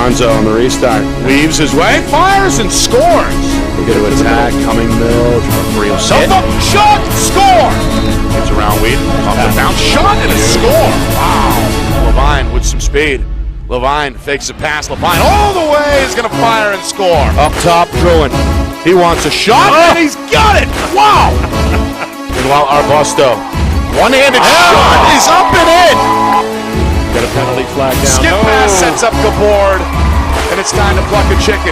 Gonzo on the restart. Weaves his way, fires, and scores. We'll get to attack, coming middle, trying to free himself up. Shot, score! Gets around Wheat, off the bounce, shot, and a score. Wow. Levine with some speed. Levine fakes a pass. Levine all the way is going to fire and score. Up top, Druin. He wants a shot, and he's got it. Wow. Meanwhile, Arbusto. One-handed shot is up and in. Got a penalty flag down. Skip pass sets up the board, and it's time to pluck a chicken.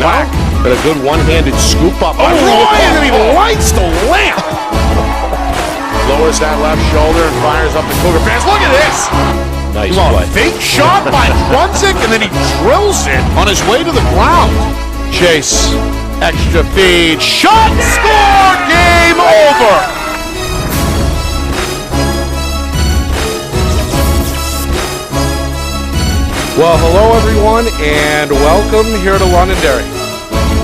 Black. But a good one-handed scoop up by Ryan, and he lights the lamp. Lowers that left shoulder and fires up the Cougar fans. Look at this. Nice play. Fake shot by Brunzik, and then he drills it on his way to the ground. Chase, extra feed, shot, score, game over. Well, hello everyone, and welcome here to Londonderry.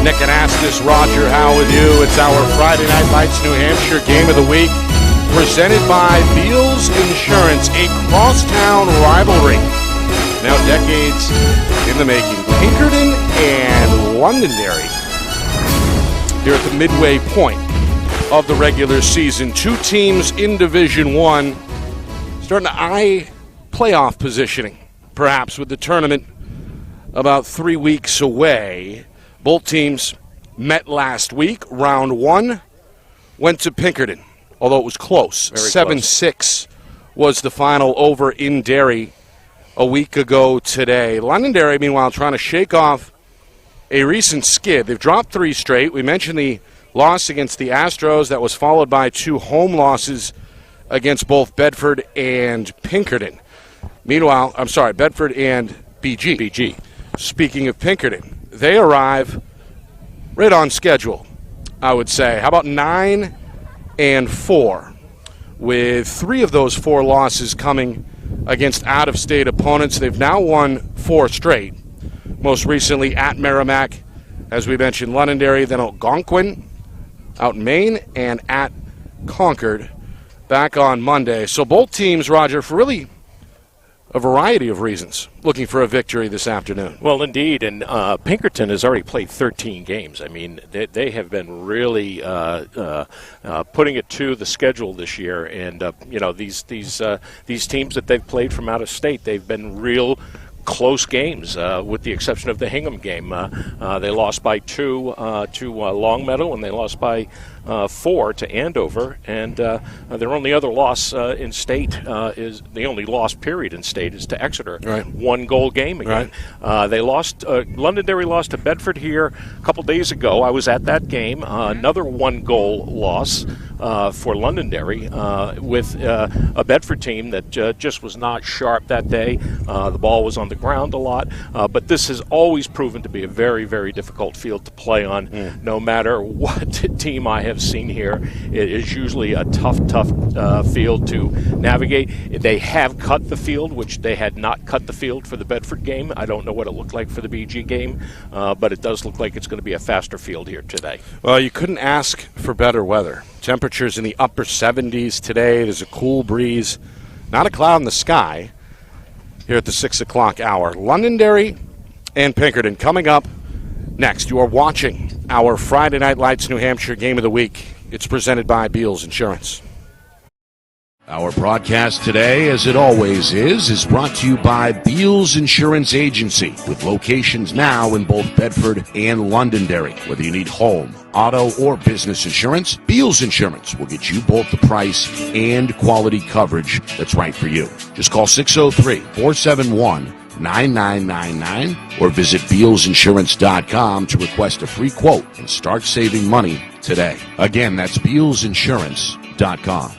Nick and Astis, Roger Howe with you. It's our Friday Night Lights New Hampshire Game of the Week, presented by Beals Insurance, a crosstown rivalry. Now decades in the making. Pinkerton and Londonderry here at the midway point of the regular season. Two teams in Division I starting to eye playoff positioning. Perhaps with the tournament about 3 weeks away. Both teams met last week. Round one went to Pinkerton, although it was close. 7-6 was the final over in Derry a week ago today. Londonderry, meanwhile, trying to shake off a recent skid. They've dropped 3 straight. We mentioned the loss against the Astros. That was followed by 2 home losses against both Bedford and Pinkerton. Meanwhile, Bedford and BG. Speaking of Pinkerton, they arrive right on schedule, I would say. How about 9-4, with 3 of those 4 losses coming against out-of-state opponents. They've now won 4 straight, most recently at Merrimack, as we mentioned, Londonderry, then Algonquin out in Maine, and at Concord back on Monday. So both teams, Roger, for really a variety of reasons, looking for a victory this afternoon. Well, indeed, and Pinkerton has already played 13 games. I mean, they have been really putting it to the schedule this year, and these teams that they've played from out of state, they've been real close games, with the exception of the Hingham game. They lost by 2 to Longmeadow, and they lost by 4 to Andover, and their only other loss in state is the only loss period in state is to Exeter. Right. 1-goal game again. Right. They lost. Londonderry lost to Bedford here a couple days ago. I was at that game. Another 1-goal loss for Londonderry with a Bedford team that just was not sharp that day. The ball was on the ground a lot, but this has always proven to be a very, very difficult field to play on. No matter what team I have seen here, it is usually a tough field to navigate. They have cut the field, which they had not cut the field for the Bedford game. I don't know what it looked like for the BG game, but it does look like it's going to be a faster field here today. Well, you couldn't ask for better weather. Temperatures in the upper 70s today. There's a cool breeze, not a cloud in the sky here at the 6 o'clock hour. Londonderry and Pinkerton coming up next. You are watching our Friday Night Lights New Hampshire Game of the Week. It's presented by Beals Insurance. Our broadcast today, as it always is brought to you by Beals Insurance Agency, with locations now in both Bedford and Londonderry. Whether you need home, auto, or business insurance, Beals Insurance will get you both the price and quality coverage that's right for you. Just call 603-471-9999 or visit BealsInsurance.com to request a free quote and start saving money today. Again, that's BealsInsurance.com.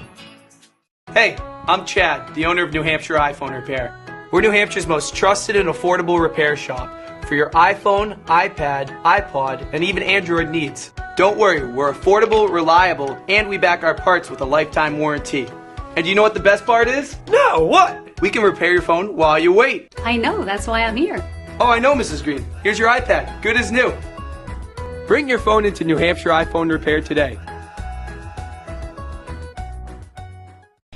Hey, I'm Chad, the owner of New Hampshire iPhone Repair. We're New Hampshire's most trusted and affordable repair shop for your iPhone, iPad, iPod, and even Android needs. Don't worry, we're affordable, reliable, and we back our parts with a lifetime warranty. And you know what the best part is? No, what? We can repair your phone while you wait. I know, that's why I'm here. Oh, I know, Mrs. Green. Here's your iPad, good as new. Bring your phone into New Hampshire iPhone Repair today.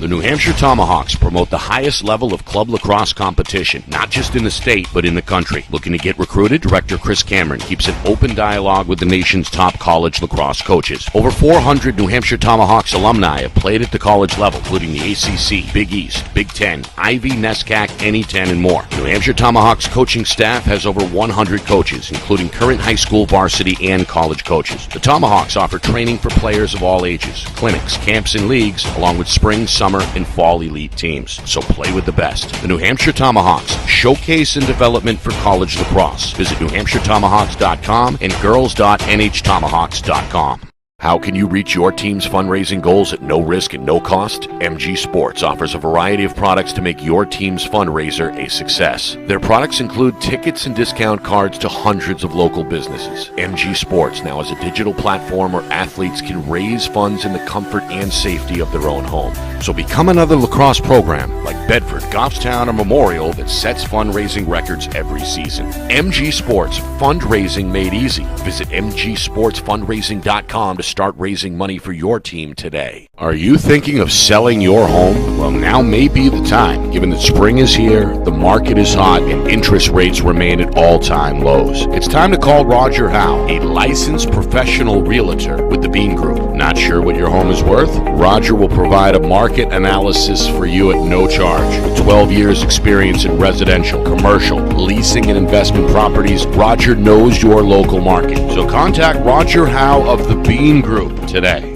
The New Hampshire Tomahawks promote the highest level of club lacrosse competition, not just in the state, but in the country. Looking to get recruited? Director Chris Cameron keeps an open dialogue with the nation's top college lacrosse coaches. Over 400 New Hampshire Tomahawks alumni have played at the college level, including the ACC, Big East, Big Ten, Ivy, NESCAC, NE10, and more. New Hampshire Tomahawks coaching staff has over 100 coaches, including current high school, varsity, and college coaches. The Tomahawks offer training for players of all ages, clinics, camps, and leagues, along with spring, summer, and fall elite teams. So play with the best. The New Hampshire Tomahawks, showcase and development for college lacrosse. Visit NewHampshireTomahawks.com and girls.nhtomahawks.com. How can you reach your team's fundraising goals at no risk and no cost? MG Sports offers a variety of products to make your team's fundraiser a success. Their products include tickets and discount cards to hundreds of local businesses. MG Sports now has a digital platform where athletes can raise funds in the comfort and safety of their own home. So become another lacrosse program like Bedford, Goffstown, or Memorial that sets fundraising records every season. MG Sports, fundraising made easy. Visit mgsportsfundraising.com to start raising money for your team today. Are you thinking of selling your home? Well, now may be the time, given that spring is here, the market is hot, and interest rates remain at all-time lows. It's time to call Roger Howe, a licensed professional realtor with the Bean Group. Not sure what your home is worth? Roger will provide a market analysis for you at no charge. With 12 years experience in residential, commercial, leasing, and investment properties, Roger knows your local market. So contact Roger Howe of the Bean Group today.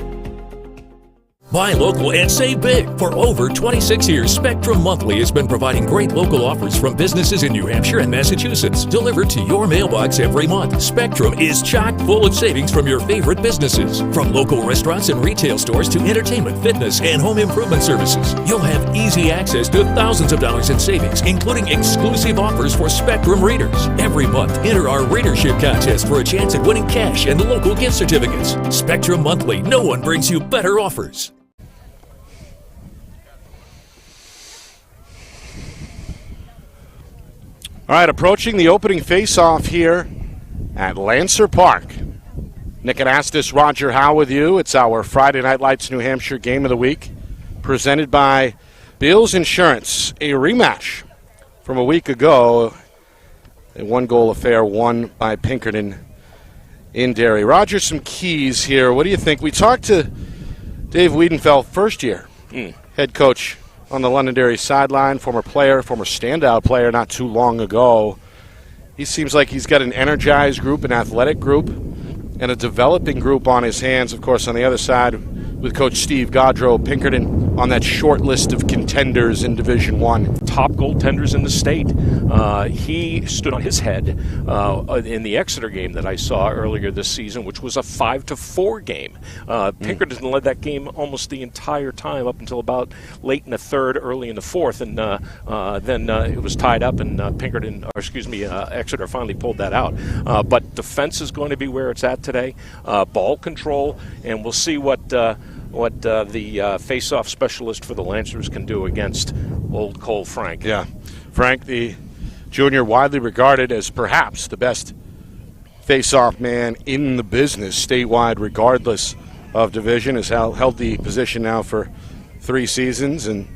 Buy local and save big. For over 26 years, Spectrum Monthly has been providing great local offers from businesses in New Hampshire and Massachusetts, delivered to your mailbox every month. Spectrum is chock full of savings from your favorite businesses. From local restaurants and retail stores to entertainment, fitness, and home improvement services. You'll have easy access to thousands of dollars in savings, including exclusive offers for Spectrum readers. Every month, enter our readership contest for a chance at winning cash and local gift certificates. Spectrum Monthly, no one brings you better offers. All right, approaching the opening face-off here at Lancer Park. Nick Anastas, Roger Howe with you. It's our Friday Night Lights New Hampshire Game of the Week, presented by Beals Insurance. A rematch from a week ago, a one-goal affair won by Pinkerton in Derry. Roger, some keys here. What do you think? We talked to Dave Wiedenfeld, first year head coach on the Londonderry sideline, former player, former standout player not too long ago. He seems like he's got an energized group, an athletic group, and a developing group on his hands. Of course, on the other side with Coach Steve Gaudreau, Pinkerton on that short list of contenders in Division I. Top goaltenders in the state. He stood on his head in the Exeter game that I saw earlier this season, which was a 5-4 game. Pinkerton led that game almost the entire time up until about late in the third, early in the fourth, and then it was tied up, and Exeter finally pulled that out. But defense is going to be where it's at today. Ball control, and we'll see what the face-off specialist for the Lancers can do against old Cole Frank. Yeah, Frank, the junior, widely regarded as perhaps the best face-off man in the business statewide, regardless of division, has held the position now for 3 seasons. And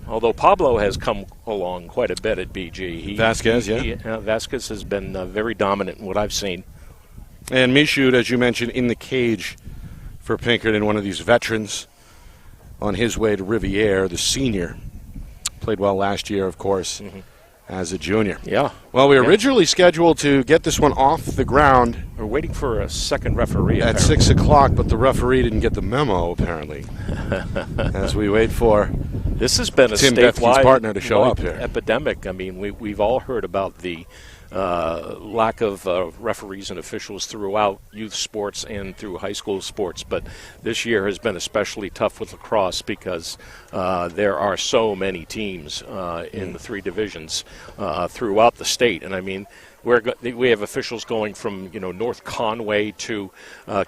although Pablo has come along quite a bit at BG, Vasquez has been very dominant in what I've seen. And Michoud, as you mentioned, in the cage for Pinkerton, one of these veterans on his way to Riviere, the senior. Played well last year, of course, as a junior. Yeah. Well, we were originally scheduled to get this one off the ground. We're waiting for a second referee. At 6 o'clock, but the referee didn't get the memo, apparently, as we wait for this has been a Tim Bethke's partner to show up here. Epidemic. I mean, we've all heard about the lack of referees and officials throughout youth sports and through high school sports, but this year has been especially tough with lacrosse because there are so many teams in the 3 divisions throughout the state, and I mean we have officials going from North Conway to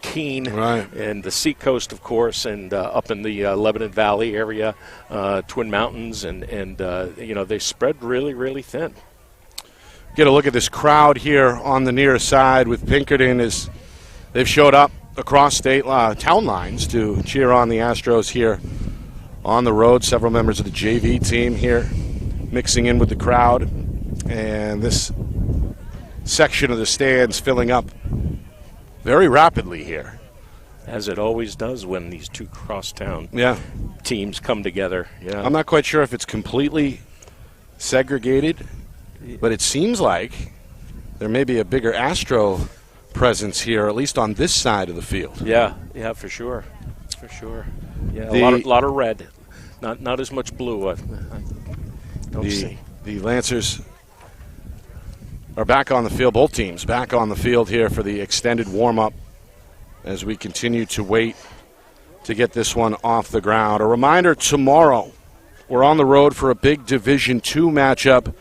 Keene, right, and the Seacoast, of course, and up in the Lebanon Valley area, Twin Mountains, and they spread really, really thin. Get a look at this crowd here on the near side with Pinkerton as they've showed up across state town lines to cheer on the Astros here on the road. Several members of the JV team here mixing in with the crowd. And this section of the stands filling up very rapidly here. As it always does when these two crosstown teams come together. Yeah. I'm not quite sure if it's completely segregated, but it seems like there may be a bigger Astro presence here, at least on this side of the field. Yeah, for sure. For sure. Yeah, a lot of red. Not as much blue. I don't see. The Lancers are back on the field, both teams back on the field here for the extended warm-up as we continue to wait to get this one off the ground. A reminder, tomorrow we're on the road for a big Division II matchup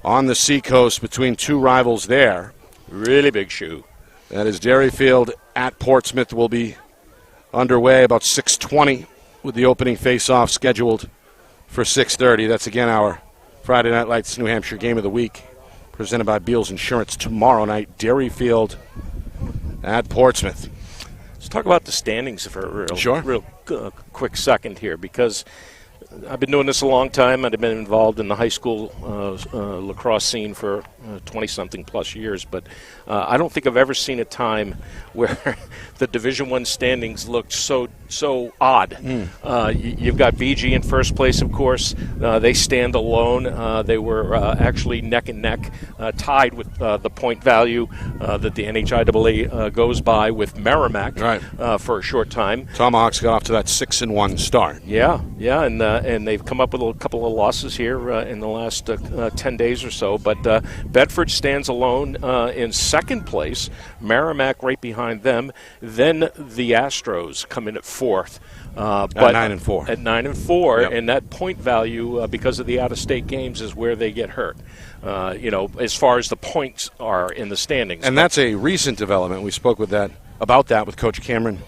on the Seacoast between two rivals there. Really big shoe. That is Derryfield at Portsmouth. Will be underway about 6:20 with the opening face-off scheduled for 6:30. That's again our Friday Night Lights New Hampshire Game of the Week, presented by Beals Insurance. Tomorrow night, Derryfield at Portsmouth. Let's talk about the standings for a real quick second here, because I've been doing this a long time. I've been involved in the high school lacrosse scene for 20-something plus years, but I don't think I've ever seen a time where the Division I standings looked so odd. You've got BG in first place, of course. They stand alone. They were actually neck and neck, tied with the point value that the NHIAA goes by with Merrimack for a short time. Tomahawks got off to that 6-1 start. Yeah, and they've come up with a couple of losses here in the last 10 days or so. But Bedford stands alone in second place. Merrimack right behind them. Then the Astros come in at fourth. At 9-4. At 9-4, yep. And that point value, because of the out-of-state games, is where they get hurt. As far as the points are in the standings. And that's a recent development. We spoke about that with Coach Cameron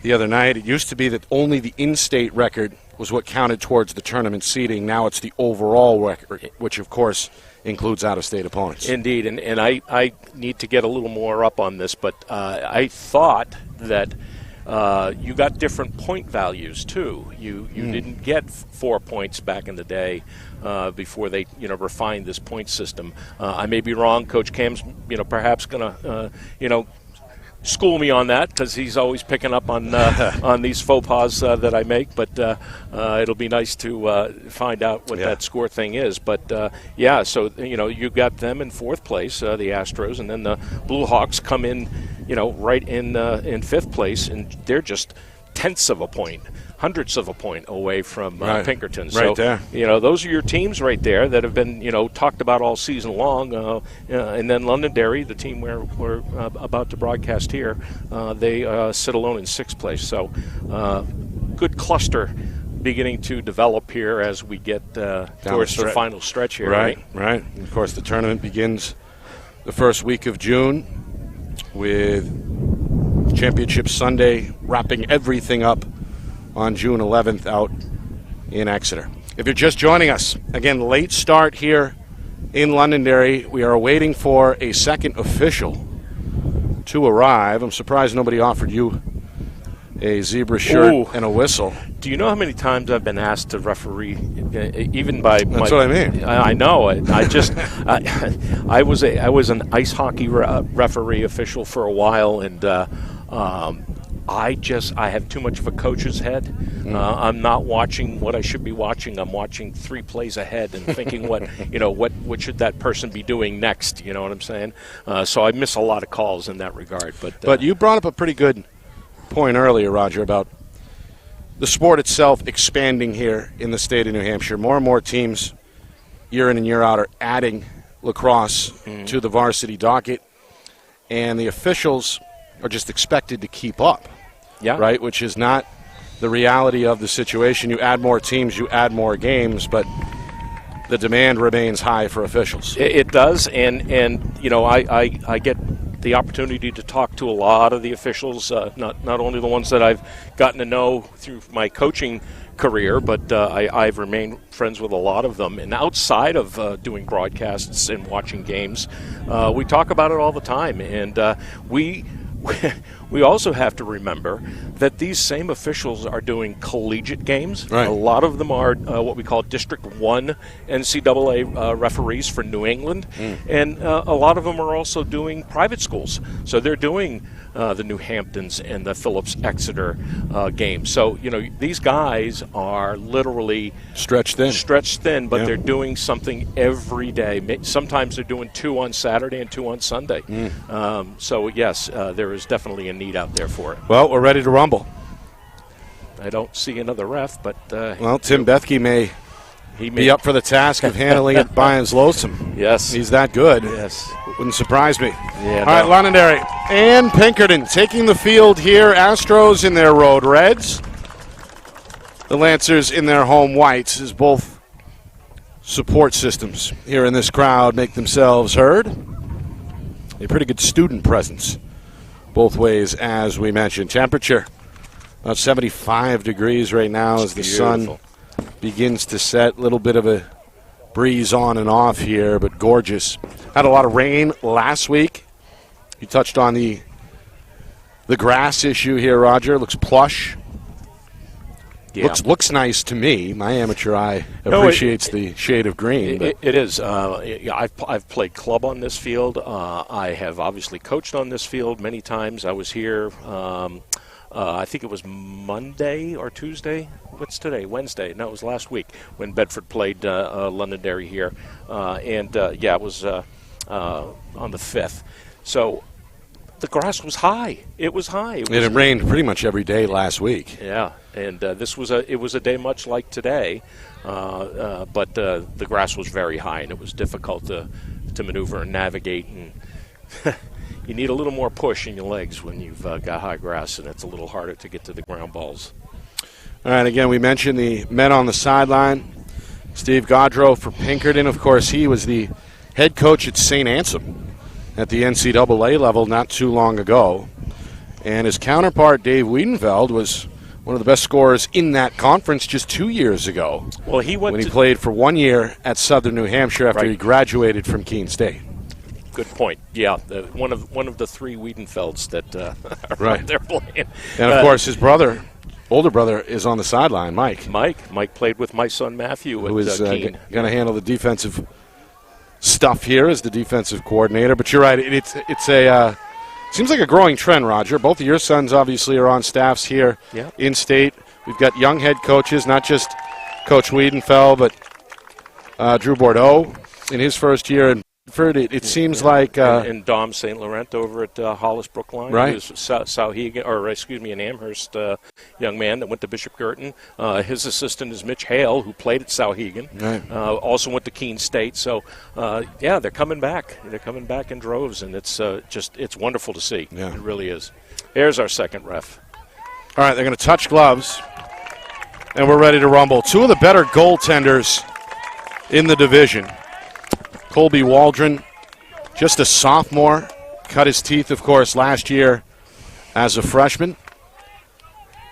the other night. It used to be that only the in-state record was what counted towards the tournament seeding. Now it's the overall record, which, of course, includes out-of-state opponents. Indeed, and I need to get a little more up on this, but I thought that you got different point values, too. You didn't get 4 points back in the day before they refined this point system. I may be wrong. Coach Cam's perhaps going to school me on that, because he's always picking up on these faux pas that I make. But it'll be nice to find out what that score thing is. But so you got them in fourth place, the Astros, and then the Blue Hawks come in, right in fifth place, and they're just tenths of a point, hundredths of a point away from Pinkerton. So, right there. Those are your teams right there that have been, talked about all season long. And then Londonderry, the team we're about to broadcast here, they sit alone in sixth place. So, good cluster beginning to develop here as we get towards the final stretch here. Right. And of course, the tournament begins the first week of June with Championship Sunday wrapping everything up on June 11th out in Exeter. If you're just joining us, again, late start here in Londonderry. We are waiting for a second official to arrive. I'm surprised nobody offered you a zebra shirt and a whistle. Do you know how many times I've been asked to referee, even by That's what I mean. I know. I just I was an ice hockey referee official for a while, and I have too much of a coach's head. I'm not watching what I should be watching. I'm watching 3 plays ahead and thinking what should that person be doing next. You know what I'm saying? So I miss a lot of calls in that regard. But you brought up a pretty good point earlier, Roger, about the sport itself expanding here in the state of New Hampshire. More and more teams, year in and year out, are adding lacrosse to the varsity docket, and the officials are just expected to keep up. Yeah. Right, which is not the reality of the situation. You add more teams, you add more games, but the demand remains high for officials. It does, and I get the opportunity to talk to a lot of the officials, not only the ones that I've gotten to know through my coaching career, but I've remained friends with a lot of them. And outside of doing broadcasts and watching games, we talk about it all the time, and we we also have to remember that these same officials are doing collegiate games. Right. A lot of them are what we call District 1 NCAA referees for New England, and a lot of them are also doing private schools. So they're doing the New Hamptons and the Phillips Exeter games. So, these guys are literally Stretched thin, but they're doing something every day. Sometimes they're doing 2 on Saturday and 2 on Sunday. So, yes, there is definitely a need out there for it. Well, we're ready to rumble. I don't see another ref, but... Tim Bethke may be up for the task of handling it by his lonesome. Yes. He's that good. Yes. Wouldn't surprise me. Yeah, All right, Londonderry and Pinkerton taking the field here. Astros in their road reds. The Lancers in their home whites, as both support systems here in this crowd make themselves heard. A pretty good student presence both ways, as we mentioned. Temperature about 75 degrees right now as the sun begins to set. A little bit of a breeze on and off here, but gorgeous. Had a lot of rain last week. You touched on the grass issue here, Roger. Looks plush. Yeah. Looks nice to me. My amateur eye appreciates the shade of green. It is. I've played club on this field. I have obviously coached on this field many times. I was here, I think it was Monday or Tuesday. What's today? Wednesday. No, it was last week when Bedford played Londonderry here. It was on the 5th. So the grass was high. It was high. It rained pretty much every day last week. Yeah, and it was a day much like today, but the grass was very high, and it was difficult to maneuver and navigate. And you need a little more push in your legs when you've got high grass, and it's a little harder to get to the ground balls. All right, again, we mentioned the men on the sideline. Steve Gaudreau for Pinkerton. Of course, he was the head coach at St. Anselm at the NCAA level not too long ago. And his counterpart, Dave Wiedenfeld, was one of the best scorers in that conference just 2 years ago. Well, he played for 1 year at Southern New Hampshire after he graduated from Keene State. Good point. Yeah, one of the 3 Wiedenfelds that are out there playing. And, of course, his older brother, is on the sideline, Mike. Mike played with my son Matthew who is Keene. Going to handle the defensive stuff here as the defensive coordinator. But you're right, it's a seems like a growing trend, Roger. Both of your sons obviously are on staffs here in state. We've got young head coaches, not just Coach Wiedenfeld, but Drew Bordeaux in his first year in Bedford. It seems like and Dom St. Laurent over at Hollis Brookline, right? Who's an Amherst young man that went to Bishop Girton. His assistant is Mitch Hale, who played at Sauhegan. Right. Also went to Keene State. So they're coming back. They're coming back in droves, and it's wonderful to see. Yeah. It really is. Here's our second ref. All right, they're going to touch gloves, and we're ready to rumble. 2 of the better goaltenders in the division. Colby Waldron, just a sophomore, cut his teeth, of course, last year as a freshman.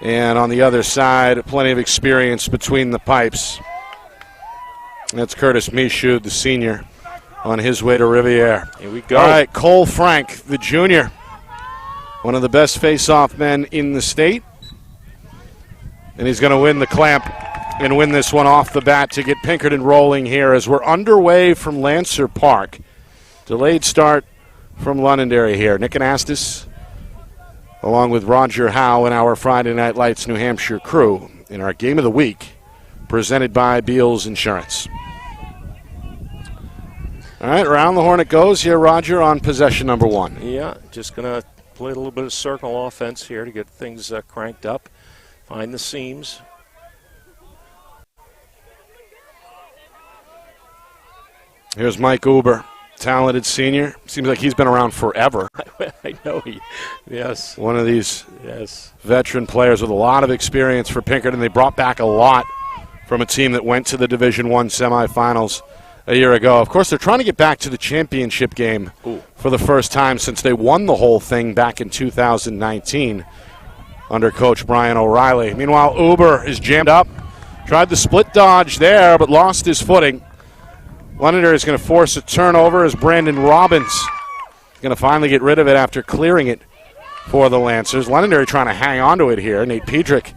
And on the other side, plenty of experience between the pipes. That's Curtis Michaud, the senior, on his way to Riviere. Here we go. All right, Cole Frank, the junior, one of the best face-off men in the state. And he's going to win the clamp and win this one off the bat to get Pinkerton rolling here as we're underway from Lancer Park. Delayed start from Londonderry here. Nick Anastas, along with Roger Howe and our Friday Night Lights New Hampshire crew in our Game of the Week, presented by Beals Insurance. All right, around the horn it goes here, Roger, on possession number 1. Yeah, just going to play a little bit of circle offense here to get things cranked up. Find the seams. Here's Mike Uber, talented senior. Seems like he's been around forever. I know yes. One of these yes veteran players with a lot of experience for Pinkerton. They brought back a lot from a team that went to the Division I semifinals a year ago. Of course, they're trying to get back to the championship game for the first time since they won the whole thing back in 2019 under Coach Brian O'Reilly. Meanwhile, Uber is jammed up. Tried the split dodge there, but lost his footing. Londonderry is going to force a turnover as Brandon Robbins is going to finally get rid of it after clearing it for the Lancers. Londonderry trying to hang on to it here. Nate Pedrick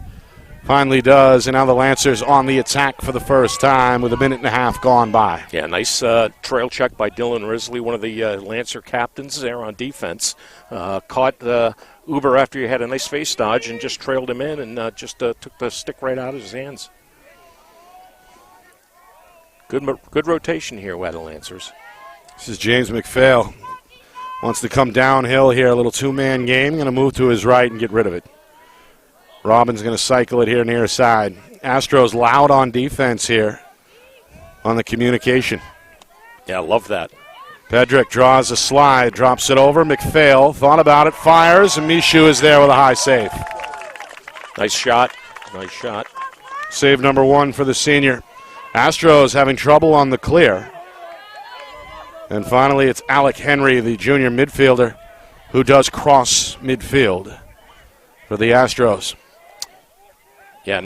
finally does, and now the Lancers on the attack for the first time with a minute and a half gone by. Yeah, nice trail check by Dylan Risley, one of the Lancer captains there on defense. Caught Uber after he had a nice face dodge and just trailed him in and just took the stick right out of his hands. Good rotation here by the Lancers. This is James McPhail. Wants to come downhill here, a little two-man game. Going to move to his right and get rid of it. Robbins going to cycle it here near side. Astros loud on defense here on the communication. Yeah, love that. Pedrick draws a slide, drops it over. McPhail thought about it, fires, and Mishu is there with a high save. Nice shot. Nice shot. Save number one for the senior. Astros having trouble on the clear. And finally, it's Alec Henry, the junior midfielder, who does cross midfield for the Astros. Yeah.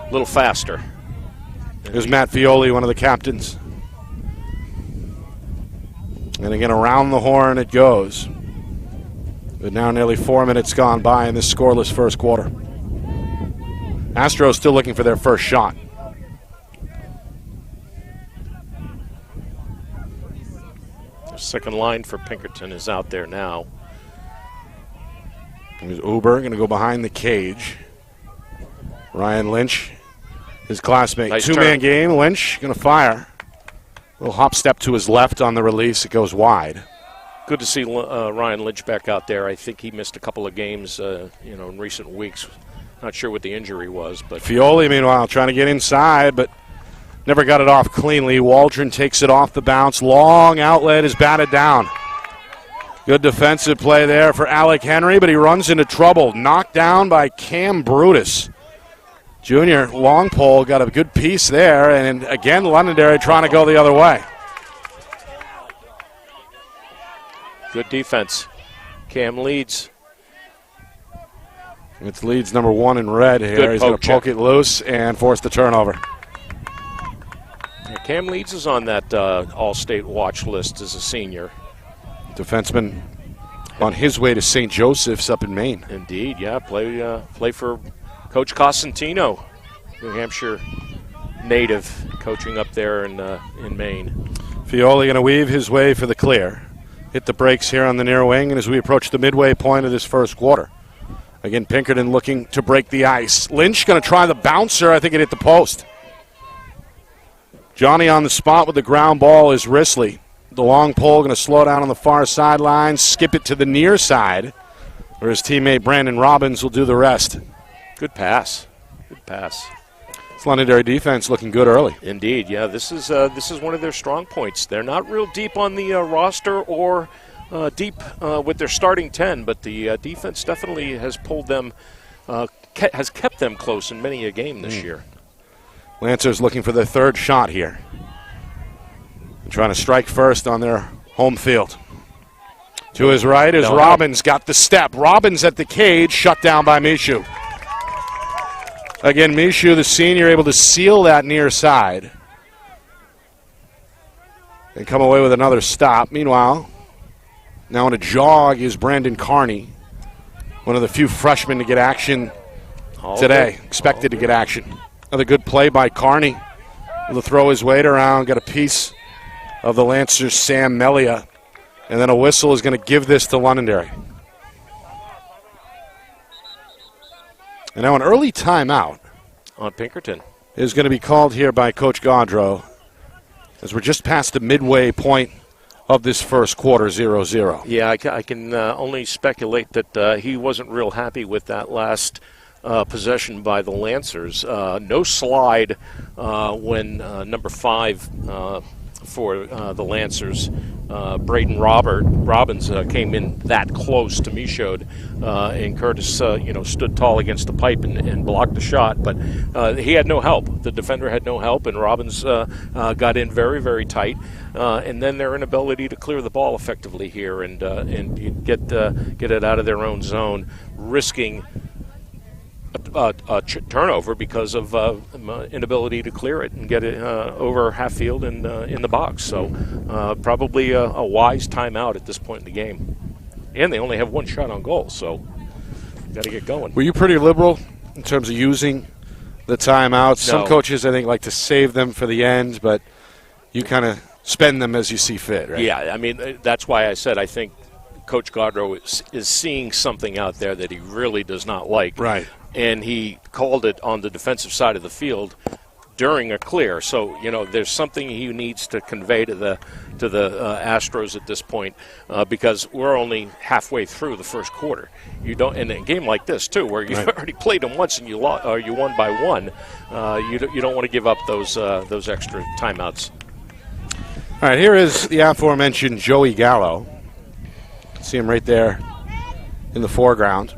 A little faster. Here's Matt Fioli, one of the captains. And again, around the horn it goes. But now nearly 4 minutes gone by in this scoreless first quarter. Astros still looking for their first shot. The second line for Pinkerton is out there now. Here's Uber going to go behind the cage. Ryan Lynch, his classmate. Nice two-man turn. game. Lynch going to fire. Little hop step to his left on the release. It goes wide. Good to see Ryan Lynch back out there. I think he missed a couple of games, in recent weeks. Not sure what the injury was, but Fioli, meanwhile, trying to get inside, but never got it off cleanly. Waldron takes it off the bounce. Long outlet is batted down. Good defensive play there for Alec Henry, but he runs into trouble. Knocked down by Cam Brutus. Junior long pole got a good piece there, and again Londonderry trying to go the other way. good defense. Cam leads. It's Leeds number one in red here. Good He's going to poke check. it loose and force the turnover. Yeah, Cam Leeds is on that all-state watch list as a senior. Defenseman on his way to St. Joseph's up in Maine. Indeed, yeah. Play for Coach Cosentino, New Hampshire native, coaching up there in Maine. Fioli going to weave his way for the clear. Hit the brakes here on the near wing, and as we approach the midway point of this first quarter. Again, Pinkerton looking to break the ice. Lynch going to try the bouncer. I think it hit the post. Johnny on the spot with the ground ball is Risley. The long pole going to slow down on the far sideline, skip it to the near side, where his teammate Brandon Robbins will do the rest. Good pass. Good pass. It's Londonderry defense looking good early. Indeed, yeah. This is one of their strong points. They're not real deep on the roster or deep with their starting 10, but the defense definitely has pulled them, has kept them close in many a game this year. Lancers looking for their third shot here. And trying to strike first on their home field. To his right is Robbins, got the step. Robbins at the cage, shut down by Mishu. Again, Mishu, the senior, able to seal that near side. And come away with another stop. Meanwhile, now on a jog is Brandon Carney, one of the few freshmen to get action today. Expected to get action. Another good play by Carney. Able to throw his weight around, got a piece of the Lancers' Sam Melia. And then a whistle is going to give this to Londonderry. And now an early timeout on Pinkerton is going to be called here by Coach Gaudreau as we're just past the midway point of this first quarter, 0-0. Yeah, I can only speculate that he wasn't real happy with that last possession by the Lancers. No slide when number 5 for the Lancers, Braden Robbins, came in that close to Michaud, and Curtis, stood tall against the pipe and blocked the shot, but he had no help. The defender had no help, and Robbins got in very, very tight, and then their inability to clear the ball effectively here and get it out of their own zone, risking a turnover because of inability to clear it and get it over half field and in the box. So probably a wise timeout at this point in the game. And they only have one shot on goal, so got to get going. Were you pretty liberal in terms of using the timeouts? No. Some coaches, I think, like to save them for the end, but you kind of spend them as you see fit, right? Yeah, I mean, that's why I said I think Coach Gaudreau is seeing something out there that he really does not like. Right. And he called it on the defensive side of the field during a clear. So, there's something he needs to convey to the Astros at this point, because we're only halfway through the first quarter. You don't, in a game like this too, where you've already played them once and you won by one. You don't want to give up those extra timeouts. All right, here is the aforementioned Joey Gallo. See him right there in the foreground.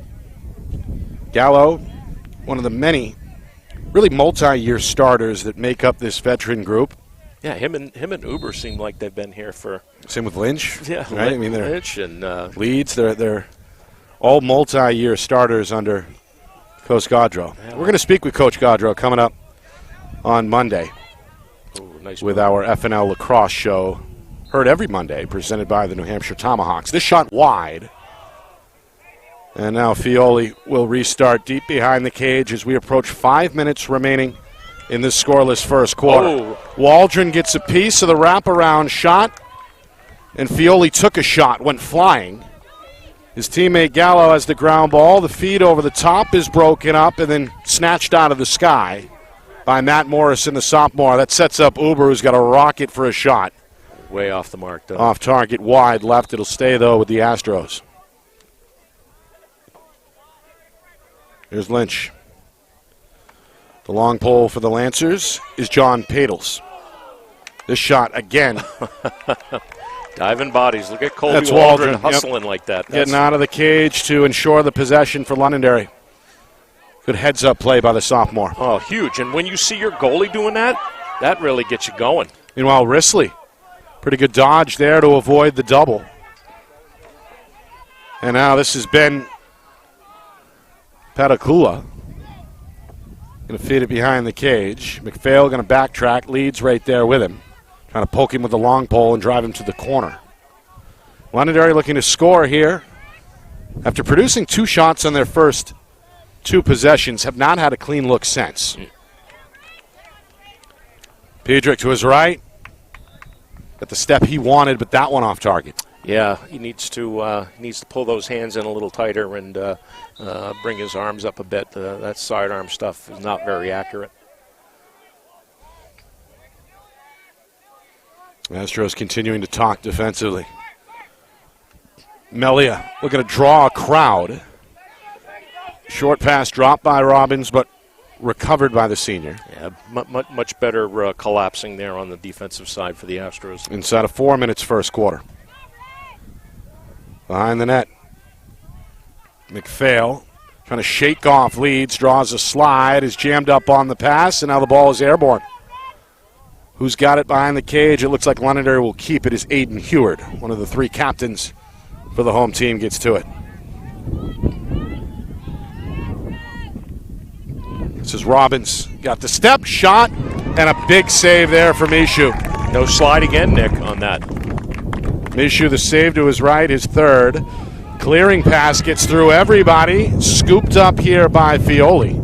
Gallo, one of the many really multi-year starters that make up this veteran group. Yeah, him and Uber seem like they've been here for. Same with Lynch. Yeah, right. I mean, they're Lynch and Leeds. They're all multi-year starters under Coach Gaudreau. Yeah. We're going to speak with Coach Gaudreau coming up on Monday with our FNL Lacrosse show, heard every Monday, presented by the New Hampshire Tomahawks. This shot wide. And now Fioli will restart deep behind the cage as we approach 5 minutes remaining in this scoreless first quarter. Oh. Waldron gets a piece of the wraparound shot, and Fioli took a shot, went flying. His teammate Gallo has the ground ball. The feed over the top is broken up and then snatched out of the sky by Matt Morrison, the sophomore. That sets up Uber, who's got a rocket for a shot. Way off the mark, though. Off target, wide left. It'll stay, though, with the Astros. Here's Lynch. The long pole for the Lancers is John Padles. This shot again. Diving bodies. Look at Colby That's Waldron Waldron. hustling like that. Getting out of the cage to ensure the possession for Londonderry. Good heads-up play by the sophomore. Oh, huge. And when you see your goalie doing that, that really gets you going. Meanwhile, Risley, pretty good dodge there to avoid the double. And now this has been Patakula. Going to feed it behind the cage. McPhail going to backtrack. Leeds right there with him. Trying to poke him with the long pole and drive him to the corner. Londonderry looking to score here. After producing 2 shots on their first 2 possessions, have not had a clean look since. Piedrick to his right. Got the step he wanted, but that one off target. Yeah, he needs to pull those hands in a little tighter and bring his arms up a bit. That sidearm stuff is not very accurate. Astros continuing to talk defensively. Melia looking to draw a crowd. Short pass dropped by Robbins, but recovered by the senior. Yeah, much better collapsing there on the defensive side for the Astros. Inside of 4 minutes first quarter. Behind the net. McPhail trying to shake off Leeds, draws a slide, is jammed up on the pass, and now the ball is airborne. Who's got it behind the cage? It looks like Londonderry will keep it. Is Aiden Heward, one of the 3 captains for the home team, gets to it. This is Robbins. Got the step, shot, and a big save there for Michaud. No slide again, Nick, on that. Michaud, the save to his right, his third. Clearing pass gets through everybody. Scooped up here by Fioli.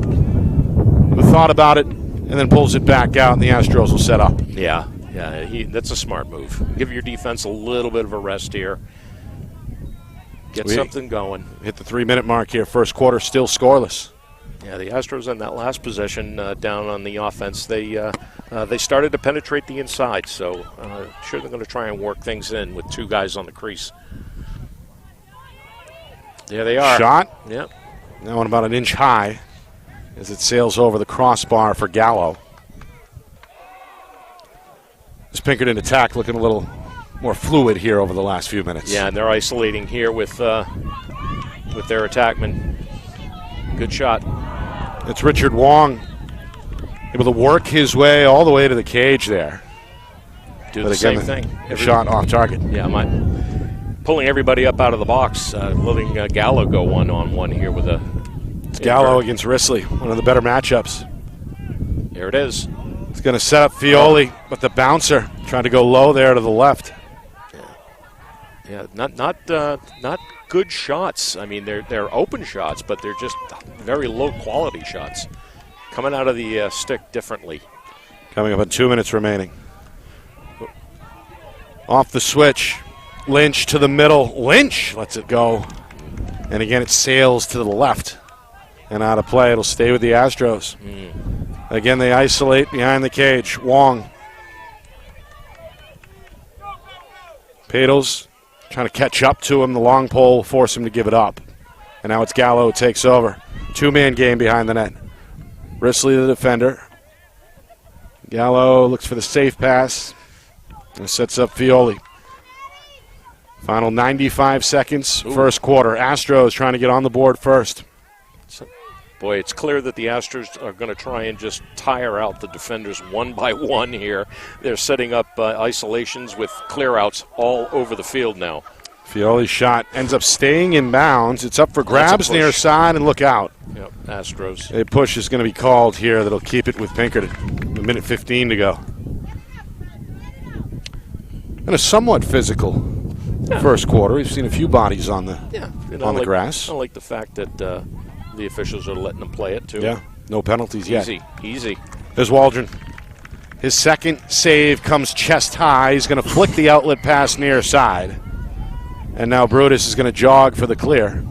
thought about it, and then pulls it back out, and the Astros will set up. Yeah, that's a smart move. Give your defense a little bit of a rest here. Get something going. Hit the 3-minute mark here. First quarter still scoreless. Yeah, the Astros in that last possession down on the offense, they started to penetrate the inside, so sure they're going to try and work things in with 2 guys on the crease. There they are. Shot. Yep. That one about an inch high as it sails over the crossbar for Gallo. This Pinkerton attack looking a little more fluid here over the last few minutes. Yeah, and they're isolating here with their attackman. Good shot. It's Richard Wong able to work his way all the way to the cage there. Do the same thing. Shot off target. Yeah, pulling everybody up out of the box, letting Gallo go one-on-one here with a... It's Gallo against Risley, one of the better matchups. There it is. It's going to set up Fioli, but the bouncer trying to go low there to the left. Yeah, not good shots. I mean, they're open shots, but they're just very low-quality shots. Coming out of the stick differently. Coming up on 2 minutes remaining. Off the switch. Lynch to the middle. Lynch lets it go. And again, it sails to the left. And out of play. It'll stay with the Astros. Again, they isolate behind the cage. Wong. Padles trying to catch up to him. The long pole will force him to give it up. And now it's Gallo who takes over. 2-man game behind the net. Risley the defender. Gallo looks for the safe pass. And sets up Fioli. Final 95 seconds, first quarter. Astros trying to get on the board first. Boy, it's clear that the Astros are going to try and just tire out the defenders one by one here. They're setting up isolations with clear-outs all over the field now. Fioli's shot ends up staying in bounds. It's up for grabs near side, and look out. Yep, Astros. A push is going to be called here that'll keep it with Pinkerton. A minute 15 to go. And a somewhat physical first quarter. We've seen a few bodies on the grass. I like the fact that the officials are letting them play it, too. Yeah, no penalties yet. Easy. There's Waldron. His second save comes chest high. He's going to flick the outlet pass near side. And now Brutus is going to jog for the clear.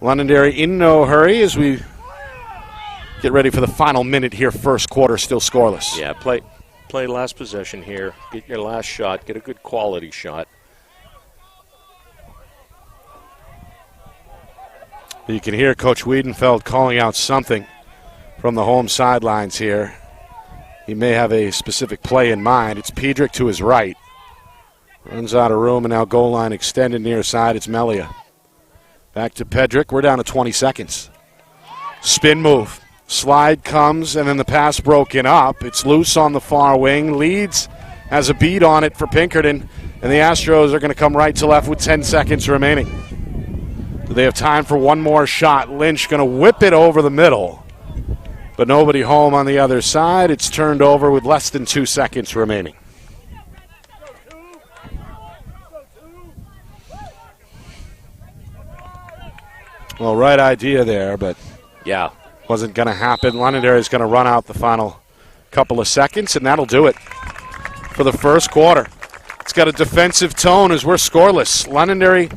Londonderry in no hurry as we get ready for the final minute here. First quarter still scoreless. Yeah, play last possession here. Get your last shot. Get a good quality shot. You can hear Coach Wiedenfeld calling out something from the home sidelines here. He may have a specific play in mind. It's Pedrick to his right. Runs out of room, and now goal line extended near side. It's Melia. Back to Pedrick. We're down to 20 seconds. Spin move. Slide comes, and then the pass broken up. It's loose on the far wing. Leeds has a beat on it for Pinkerton, and the Astros are going to come right to left with 10 seconds remaining. Do they have time for one more shot? Lynch going to whip it over the middle, but nobody home on the other side. It's turned over with less than 2 seconds remaining. Well, right idea there, but yeah, wasn't going to happen. Londonderry is going to run out the final couple of seconds, and that'll do it for the first quarter. It's got a defensive tone as we're scoreless. Londonderry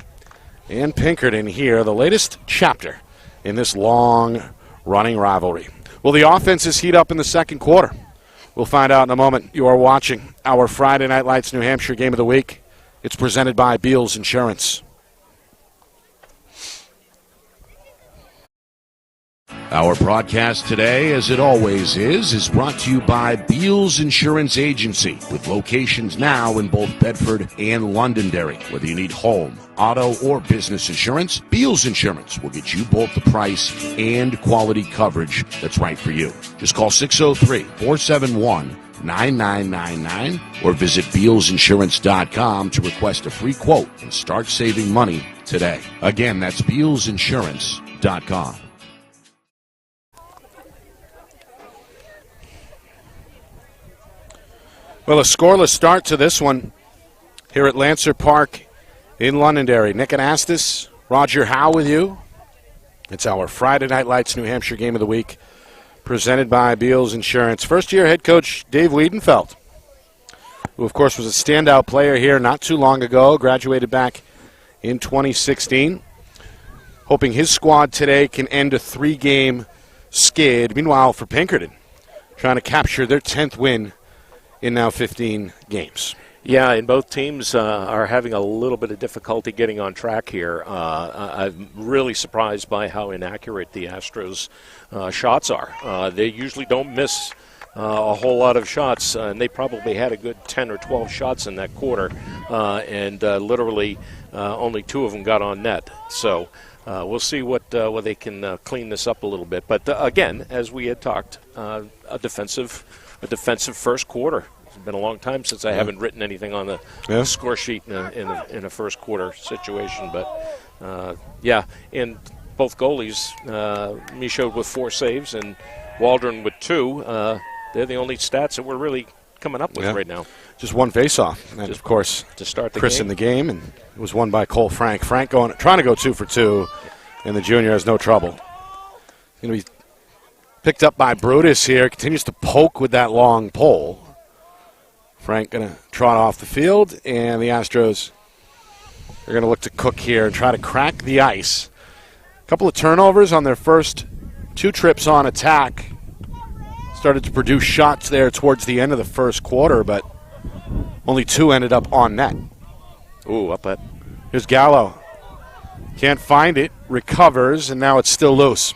and Pinkerton here, the latest chapter in this long-running rivalry. Will the offenses heat up in the second quarter? We'll find out in a moment. You are watching our Friday Night Lights New Hampshire Game of the Week. It's presented by Beals Insurance. Our broadcast today, as it always is brought to you by Beals Insurance Agency, with locations now in both Bedford and Londonderry. Whether you need home, auto, or business insurance, Beals Insurance will get you both the price and quality coverage that's right for you. Just call 603-471-9999 or visit BealsInsurance.com to request a free quote and start saving money today. Again, that's BealsInsurance.com. Well, a scoreless start to this one here at Lancer Park in Londonderry. Nick Anastas, Roger Howe with you. It's our Friday Night Lights New Hampshire Game of the Week, presented by Beals Insurance. First-year head coach Dave Wiedenfeld, who, of course, was a standout player here not too long ago, graduated back in 2016. Hoping his squad today can end a 3-game skid. Meanwhile, for Pinkerton, trying to capture their 10th win in now 15 games. Yeah, and both teams are having a little bit of difficulty getting on track here. I'm really surprised by how inaccurate the Astros' shots are. They usually don't miss a whole lot of shots, and they probably had a good 10 or 12 shots in that quarter, and literally only 2 of them got on net. So we'll see what they can clean this up a little bit. But again, as we had talked, a defensive first quarter. It's been a long time since I haven't written anything on the score sheet in a first quarter situation. But and both goalies, Michaud with 4 saves and Waldron with 2. They're the only stats that we're really coming up with right now. Just one face-off, and of course, to start the Chris game. in the game, and it was won by Cole Frank. Frank trying to go 2 for 2, and the junior has no trouble. Going to be picked up by Brutus here. Continues to poke with that long pole. Frank going to trot off the field, and the Astros are going to look to cook here and try to crack the ice. A couple of turnovers on their first 2 trips on attack. Started to produce shots there towards the end of the first quarter, but only 2 ended up on net. Ooh, up at. Here's Gallo. Can't find it, recovers, and now it's still loose.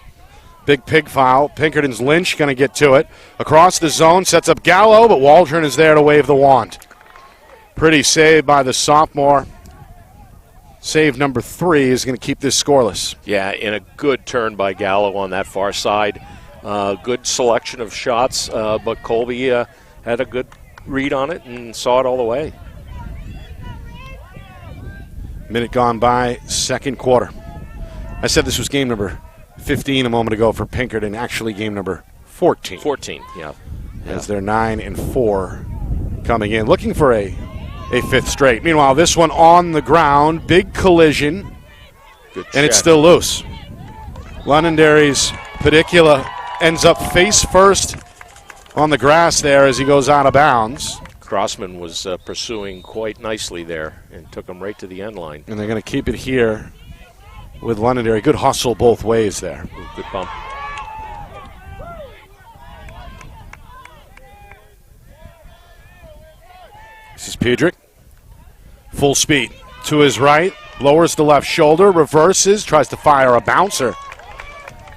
Big pig foul. Pinkerton's Lynch going to get to it. Across the zone, sets up Gallo, but Waldron is there to wave the wand. Pretty save by the sophomore. Save number 3 is going to keep this scoreless. Yeah, and a good turn by Gallo on that far side. Good selection of shots, but Colby had a good read on it and saw it all the way. Minute gone by, second quarter. I said this was game number 15 a moment ago for Pinkerton, actually game number 14. 14, yeah. As they're 9-4 coming in, looking for a 5th straight. Meanwhile, this one on the ground, big collision, Good and check. it's still loose. Londonderry's Pedicula ends up face first on the grass there as he goes out of bounds. Crossman was pursuing quite nicely there and took him right to the end line. And they're going to keep it here with Londonderry. Good hustle both ways there. Ooh, good bump. This is Pedrick. Full speed to his right. Lowers the left shoulder. Reverses. Tries to fire a bouncer,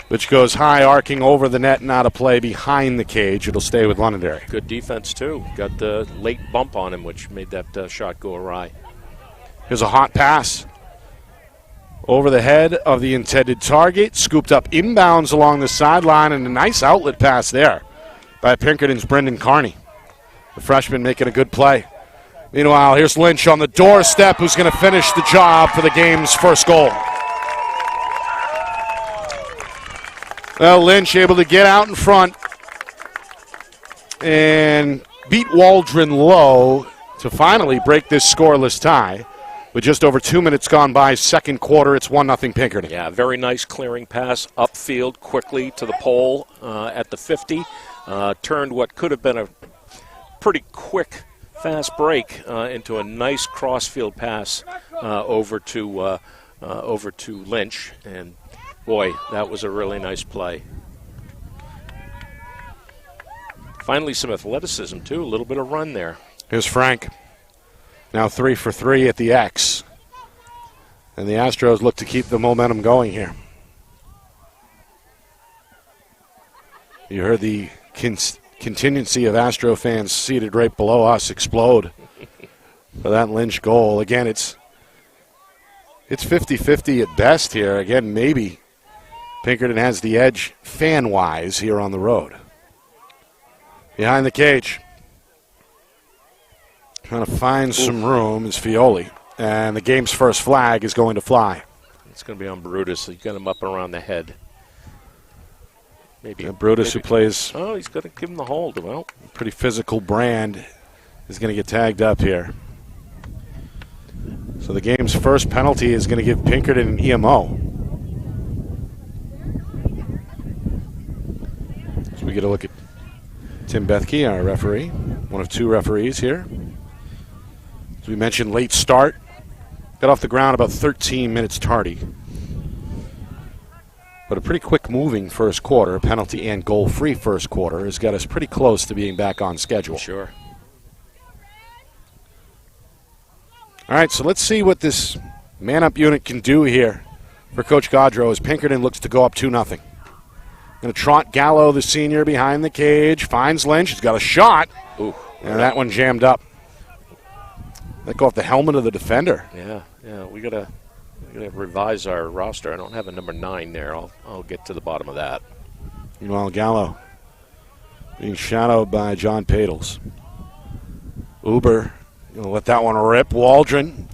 which goes high, arcing over the net and out of play behind the cage. It'll stay with Londonderry. Good defense, too. Got the late bump on him, which made that shot go awry. Here's a hot pass. Over the head of the intended target. Scooped up inbounds along the sideline, and a nice outlet pass there by Pinkerton's Brendan Carney. The freshman making a good play. Meanwhile, here's Lynch on the doorstep, who's going to finish the job for the game's first goal. Well, Lynch able to get out in front and beat Waldron low to finally break this scoreless tie. With just over 2 minutes gone by, second quarter, it's 1-0 Pinkerton. Yeah, very nice clearing pass upfield quickly to the pole at the 50. Turned what could have been a pretty quick, fast break into a nice crossfield pass over to Lynch. And boy, that was a really nice play. Finally, some athleticism, too. A little bit of run there. Here's Frank. Now 3 for 3 at the X. And the Astros look to keep the momentum going here. You heard the contingency of Astro fans seated right below us explode for that Lynch goal. Again, it's 50-50 at best here. Again, maybe Pinkerton has the edge fan-wise here on the road. Behind the cage. Trying to find some room is Fioli. And the game's first flag is going to fly. It's going to be on Brutus. He got him up around the head. Maybe Brutus, who plays... Oh, he's going to give him the hold. Well, pretty physical brand is going to get tagged up here. So the game's first penalty is going to give Pinkerton an EMO. So we we get a look at Tim Bethke, our referee, one of two referees here. As we mentioned, late start. Got off the ground about 13 minutes tardy. But a pretty quick moving first quarter, penalty and goal-free first quarter, has got us pretty close to being back on schedule. Sure. All right, so let's see what this man-up unit can do here for Coach Gaudreau as Pinkerton looks to go up 2-0. Going to trot Gallo, the senior, behind the cage. Finds Lynch. He's got a shot. Ooh. And that one jammed up. Let go off the helmet of the defender. Yeah. We gotta revise our roster. I don't have a number 9 there. I'll get to the bottom of that. Meanwhile, Gallo being shadowed by John Padels. Uber, let that one rip. Waldron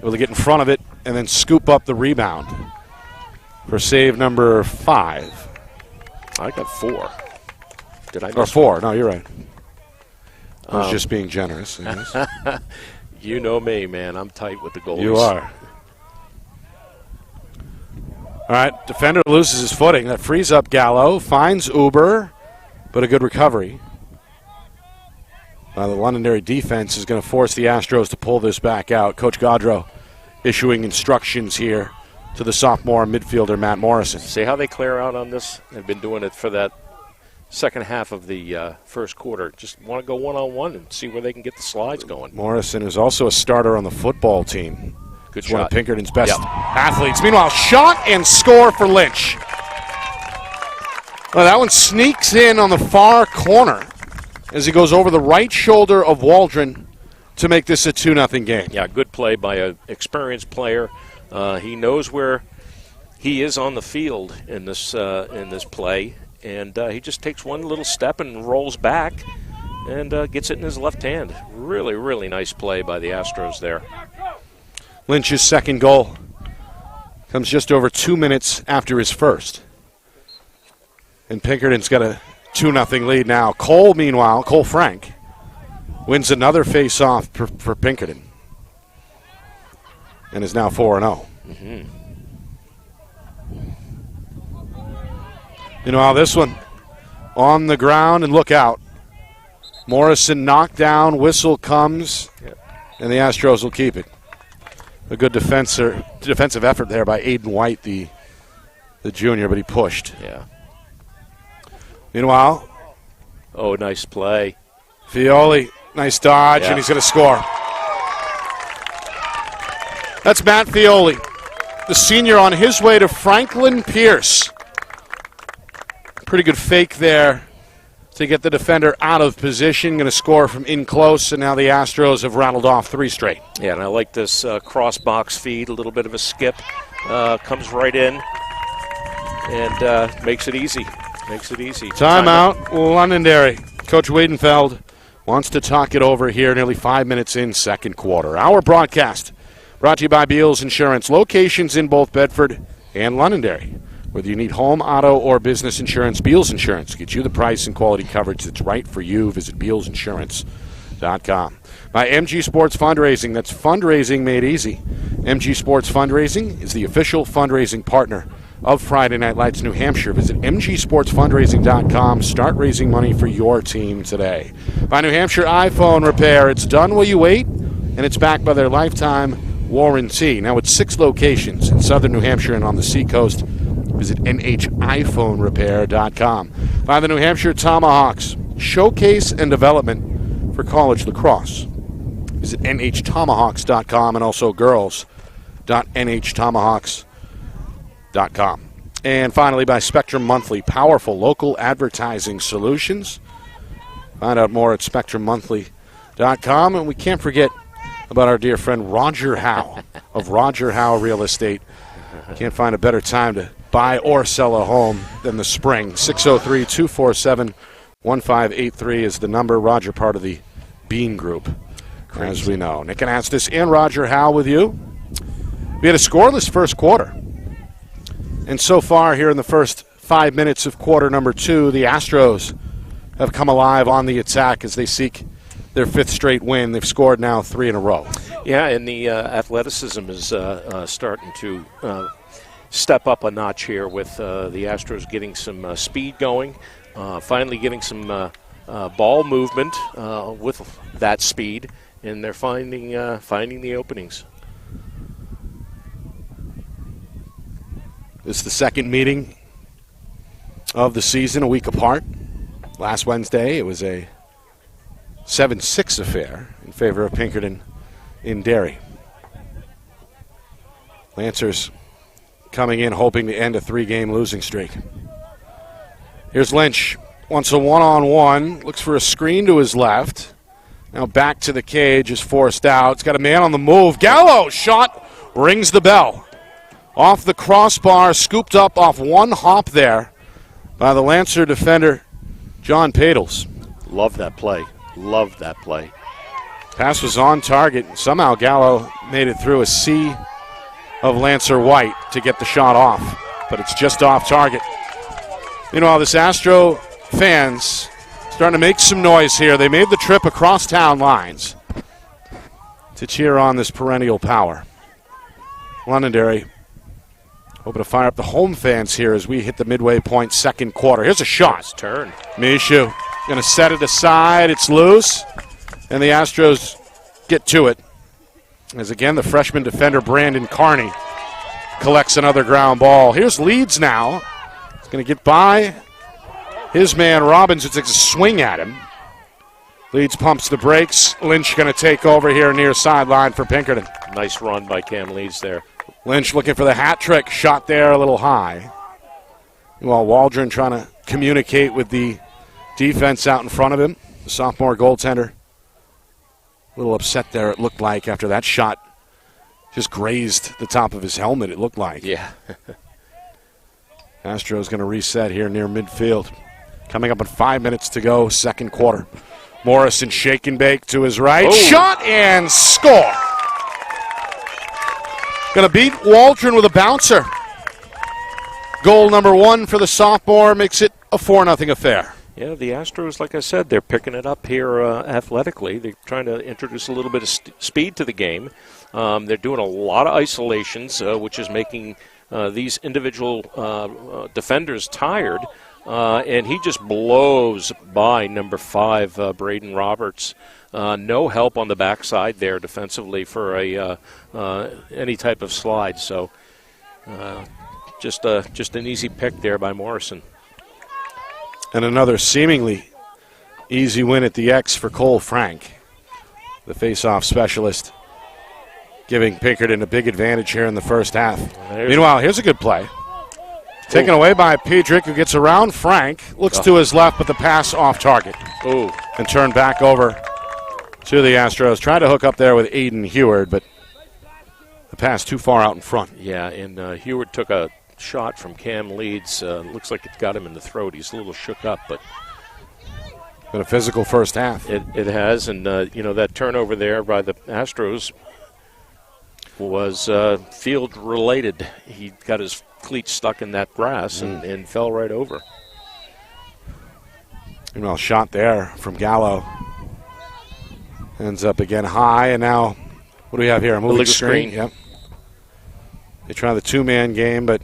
able to get in front of it and then scoop up the rebound for save number 5. I got 4. Did I miss Or 4. No, you're right. I was Um, just being generous, I guess. You know me, man. I'm tight with the goalies. You are. All right, defender loses his footing. That frees up Gallo. Finds Uber, but a good recovery. The Londonderry defense is going to force the Astros to pull this back out. Coach Gaudreau issuing instructions here to the sophomore midfielder Matt Morrison. See how they clear out on this? They've been doing it for that second half of the first quarter. Just want to go one-on-one and see where they can get the slides going. Morrison is also a starter on the football team. Good He's one of shot. Pinkerton's best athletes. Meanwhile, shot and score for Lynch. Well, that one sneaks in on the far corner as he goes over the right shoulder of Waldron to make this a 2-0 game. Yeah, good play by an experienced player. He knows where he is on the field in this play, and he just takes one little step and rolls back and gets it in his left hand. Really, really nice play by the Astros there. Lynch's second goal comes just over 2 minutes after his first. And Pinkerton's got a 2-0 lead now. Cole, meanwhile, Cole Frank, wins another face-off for Pinkerton and is now 4-0. Meanwhile, this one on the ground and look out. Morrison knocked down, whistle comes, and the Astros will keep it. A good defensive effort there by Aiden White, the junior, but he pushed. Yeah. Meanwhile, oh, nice play. Fioli, nice dodge, and he's going to score. That's Matt Fioli, the senior on his way to Franklin Pierce. Pretty good fake there to get the defender out of position. Going to score from in close, and now the Astros have rattled off 3 straight. Yeah, and I like this cross-box feed, a little bit of a skip. Comes right in and makes it easy. Timeout, Londonderry. Coach Wiedenfeld wants to talk it over here nearly 5 minutes in second quarter. Our broadcast brought to you by Beals Insurance. Locations in both Bedford and Londonderry. Whether you need home, auto, or business insurance, Beals Insurance gets you the price and quality coverage that's right for you. Visit BealsInsurance.com. By MG Sports Fundraising, that's fundraising made easy. MG Sports Fundraising is the official fundraising partner of Friday Night Lights New Hampshire. Visit MGSportsFundraising.com. Start raising money for your team today. By New Hampshire iPhone Repair, it's done while you wait, and it's backed by their lifetime warranty. Now with 6 locations in southern New Hampshire and on the seacoast. Visit NHiPhoneRepair.com. By the New Hampshire Tomahawks, showcase and development for college lacrosse. Visit NHTomahawks.com and also girls.NHTomahawks.com. And finally, by Spectrum Monthly, powerful local advertising solutions. Find out more at SpectrumMonthly.com. And we can't forget about our dear friend Roger Howe of Roger Howe Real Estate. Can't find a better time to buy or sell a home than the spring. 603-247-1583 is the number. Roger, part of the Bean Group, as we know. Nick Anastas and Roger Howe with you. We had a scoreless first quarter. And so far here in the first 5 minutes of quarter number 2, the Astros have come alive on the attack as they seek their 5th straight win. They've scored now 3 in a row. Yeah, and the athleticism is starting to step up a notch here with the Astros getting some speed going. finally getting some ball movement with that speed, and they're finding the openings. This is the second meeting of the season, a week apart. Last Wednesday, it was a 7-6 affair in favor of Pinkerton in Derry. Lancers coming in hoping to end a 3-game losing streak. Here's Lynch. Wants a one-on-one. Looks for a screen to his left. Now back to the cage is forced out. It's got a man on the move. Gallo shot rings the bell. Off the crossbar, scooped up off one hop there by the Lancer defender, John Padels. Love that play. Love that play. Pass was on target. Somehow Gallo made it through a sea of Lancer white to get the shot off, but it's just off target. Meanwhile, this Astro fans starting to make some noise here. They made the trip across town lines to cheer on this perennial power. Londonderry hoping to fire up the home fans here as we hit the midway point second quarter. Here's a shot. Nice turn. Mishu going to set it aside. It's loose, and the Astros get to it. As again, the freshman defender Brandon Carney collects another ground ball. Here's Leeds now. He's going to get by his man Robbins. It's a swing at him. Leeds pumps the brakes. Lynch going to take over here near sideline for Pinkerton. Nice run by Cam Leeds there. Lynch looking for the hat trick. Shot there a little high. While Waldron trying to communicate with the defense out in front of him. The sophomore goaltender. A little upset there, it looked like, after that shot just grazed the top of his helmet, it looked like. Yeah. Astros going to reset here near midfield. Coming up in 5 minutes to go, second quarter. Morrison shake and bake to his right. Oh. Shot and score. Going to beat Waldron with a bouncer. Goal number 1 for the sophomore makes it a 4-0 affair. Yeah, the Astros, like I said, they're picking it up here athletically. They're trying to introduce a little bit of speed to the game. They're doing a lot of isolations, which is making these individual defenders tired. And he just blows by number 5, Braden Roberts. No help on the backside there defensively for any type of slide. So just an easy pick there by Morrison. And another seemingly easy win at the X for Cole Frank, the face-off specialist, giving Pinkerton a big advantage here in the first half. Meanwhile, here's a good play. Taken away by Pedrick, who gets around Frank, looks to his left, but the pass off target. And turned back over to the Astros. Tried to hook up there with Aiden Heward, but the pass too far out in front. Yeah, and Heward took a shot from Cam Leeds. Looks like it got him in the throat. He's a little shook up, but been a physical first half. It has, and that turnover there by the Astros was field related. He got his cleat stuck in that grass and fell right over. Meanwhile, shot there from Gallo ends up again high, and now what do we have here? A moving screen. Yep. They try the two-man game, but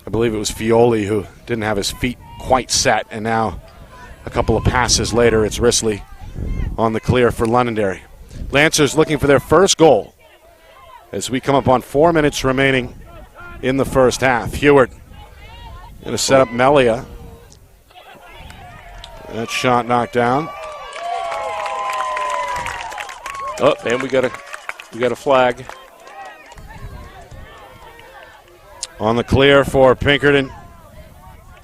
I believe it was Fioli who didn't have his feet quite set, and now a couple of passes later, it's Risley on the clear for Londonderry. Lancers looking for their first goal as we come up on 4 minutes remaining in the first half. Heward going to set up Melia. That shot knocked down. Oh, and we got a flag. On the clear for Pinkerton,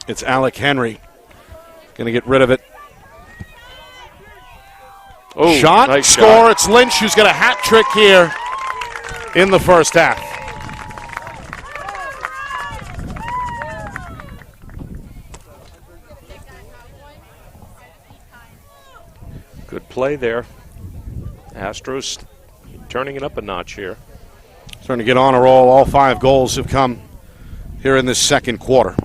it's Alec Henry. Going to get rid of it. Shot, nice score. Shot. It's Lynch who's got a hat trick here in the first half. Good play there. Astros turning it up a notch here. Starting to get on a roll. All 5 goals have come here in this second quarter.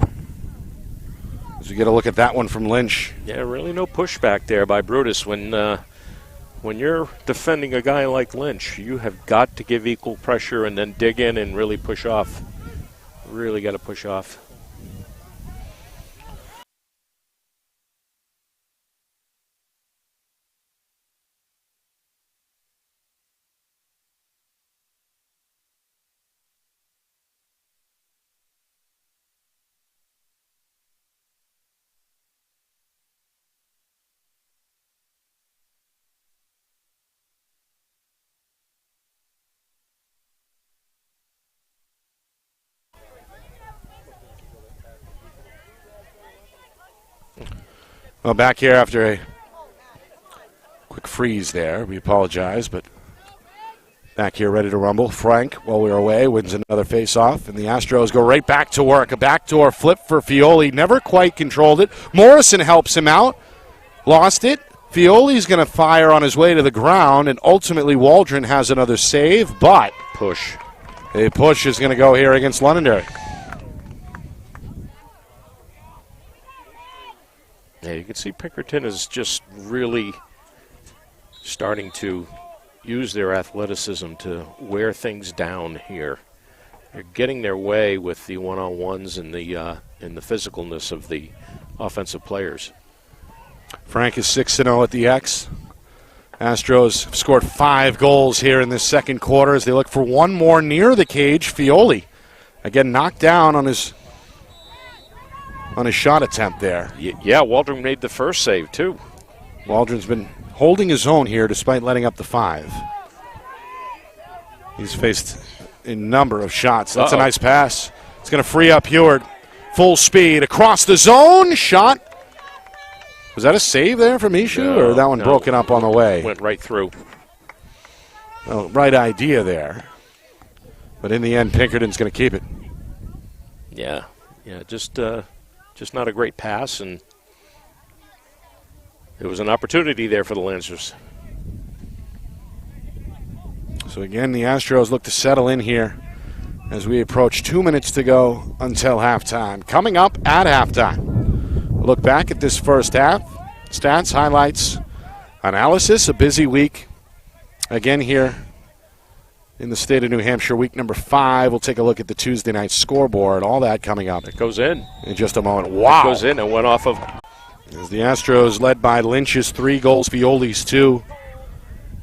As we get a look at that one from Lynch. Yeah, really no pushback there by Brutus. When you're defending a guy like Lynch, you have got to give equal pressure and then dig in and really push off. Really got to push off. Well, back here after a quick freeze there. We apologize, but back here ready to rumble. Frank, while we were away, wins another face-off, and the Astros go right back to work. A backdoor flip for Fioli. Never quite controlled it. Morrison helps him out. Lost it. Fioli's going to fire on his way to the ground, and ultimately Waldron has another save, but a push is going to go here against Londonderry. Yeah, you can see Pinkerton is just really starting to use their athleticism to wear things down here. They're getting their way with the one-on-ones and the physicalness of the offensive players. Frank is 6-0 at the X. Astros have scored 5 goals here in this second quarter as they look for one more near the cage. Fioli, again, knocked down on his shot attempt there. Yeah, Waldron made the first save, too. Waldron's been holding his own here despite letting up the 5. He's faced a number of shots. That's a nice pass. It's going to free up Heward. Full speed across the zone. Shot. Was that a save there from Mishu, or that one broken up on the way? Went right through. Well, right idea there. But in the end, Pinkerton's going to keep it. Yeah, just not a great pass, and there was an opportunity there for the Lancers. So again, the Astros look to settle in here as we approach 2 minutes to go until halftime. Coming up at halftime, we'll look back at this first half. Stats, highlights, analysis, a busy week. Again here in the state of New Hampshire, week number 5. We'll take a look at the Tuesday night scoreboard. All that coming up. It goes in just a moment. Wow. It goes in and went off of. As the Astros led by Lynch's 3 goals, Fioli's 2,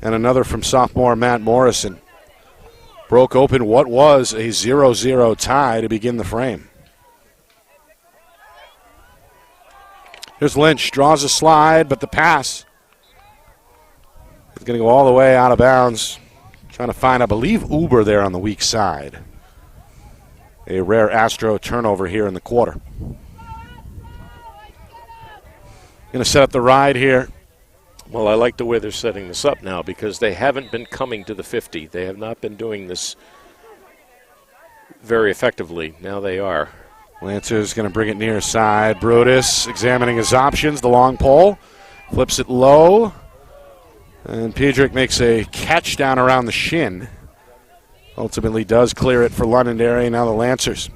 and another from sophomore Matt Morrison. Broke open what was a 0-0 tie to begin the frame. Here's Lynch, draws a slide, but the pass is going to go all the way out of bounds. Trying to find, I believe, Uber there on the weak side. A rare Astro turnover here in the quarter. Going to set up the ride here. Well, I like the way they're setting this up now because they haven't been coming to the 50. They have not been doing this very effectively. Now they are. Lancer's going to bring it near side. Brutus examining his options. The long pole. Flips it low. And Piedrick makes a catch down around the shin. Ultimately does clear it for Londonderry. Now the Lancers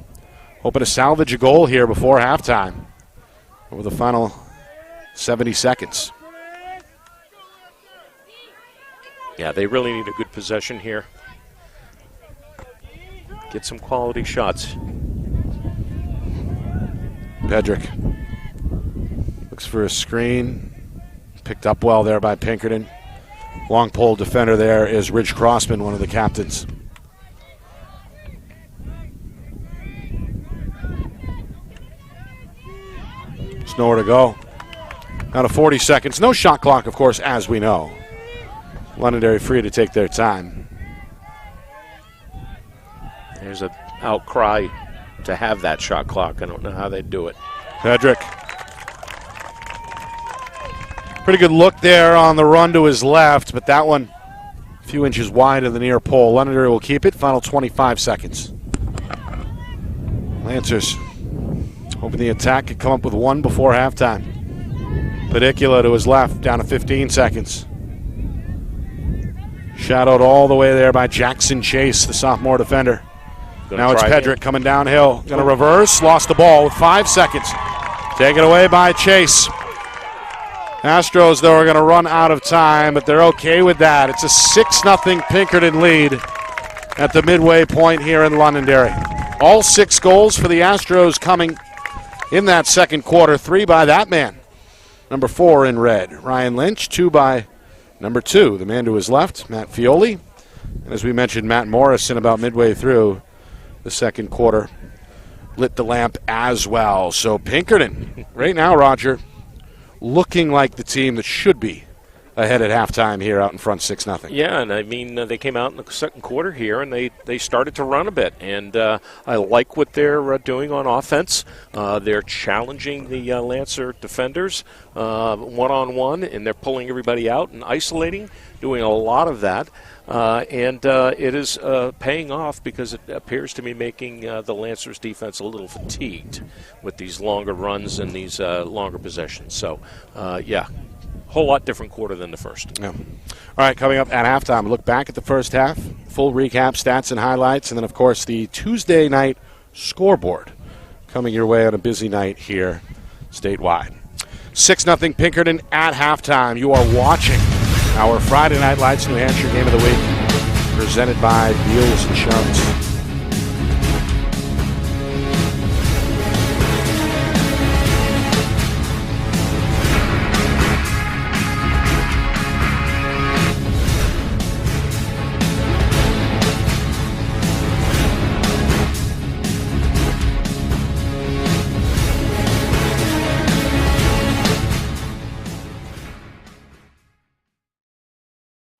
hoping to salvage a goal here before halftime over the final 70 seconds. Yeah, they really need a good possession here. Get some quality shots. Pedrick looks for a screen. Picked up well there by Pinkerton. Long pole defender there is Rich Crossman, one of the captains. There's nowhere to go. Out of 40 seconds. No shot clock, of course, as we know. Londonderry free to take their time. There's an outcry to have that shot clock. I don't know how they'd do it. Pedrick. Pretty good look there on the run to his left, but that one a few inches wide of the near pole. Londonderry will keep it. Final 25 seconds. Lancers hoping the attack could come up with one before halftime. Pedicula to his left, down to 15 seconds. Shadowed all the way there by Jackson Chase, the sophomore defender. Now it's Pedrick coming downhill. Going to reverse. Lost the ball with 5 seconds. Taken away by Chase. Astros, though, are going to run out of time, but they're okay with that. It's a 6-0 Pinkerton lead at the midway point here in Londonderry. All 6 goals for the Astros coming in that second quarter. 3 by that man, number 4 in red, Ryan Lynch. 2 by number 2, the man to his left, Matt Fioli. And as we mentioned, Matt Morrison about midway through the second quarter lit the lamp as well. So Pinkerton, right now, Roger, looking like the team that should be ahead at halftime here out in front 6-0. Yeah, and I mean, they came out in the second quarter here, and they started to run a bit. And I like what they're doing on offense. They're challenging the Lancer defenders one-on-one, and they're pulling everybody out and isolating, doing a lot of that. And it is paying off because it appears to be making the Lancers' defense a little fatigued with these longer runs and these longer possessions. So, whole lot different quarter than the first. Yeah. All right, coming up at halftime, look back at the first half, full recap, stats and highlights, and then, of course, the Tuesday night scoreboard coming your way on a busy night here statewide. 6-0 Pinkerton at halftime. You are watching our Friday Night Lights New Hampshire Game of the Week, presented by Beals Insurance.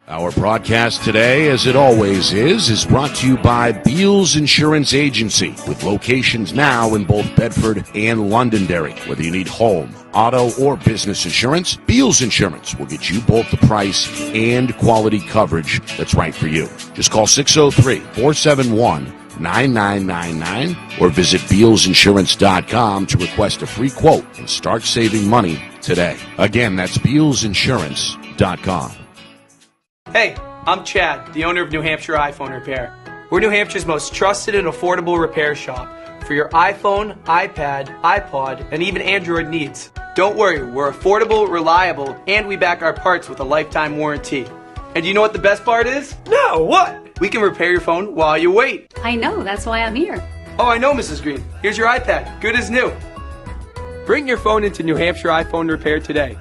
Our broadcast today, as it always is brought to you by Beals Insurance Agency, with locations now in both Bedford and Londonderry. Whether you need home, auto, or business insurance, Beals Insurance will get you both the price and quality coverage that's right for you. Just call 603-471-9999 or visit BealsInsurance.com to request a free quote and start saving money today. Again, that's BealsInsurance.com. Hey, I'm Chad, the owner of New Hampshire iPhone Repair. We're New Hampshire's most trusted and affordable repair shop for your iPhone, iPad, iPod, and even Android needs. Don't worry, we're affordable, reliable, and we back our parts with a lifetime warranty. And you know what the best part is? No, what? We can repair your phone while you wait. I know, that's why I'm here. Oh, I know, Mrs. Green. Here's your iPad, good as new. Bring your phone into New Hampshire iPhone Repair today.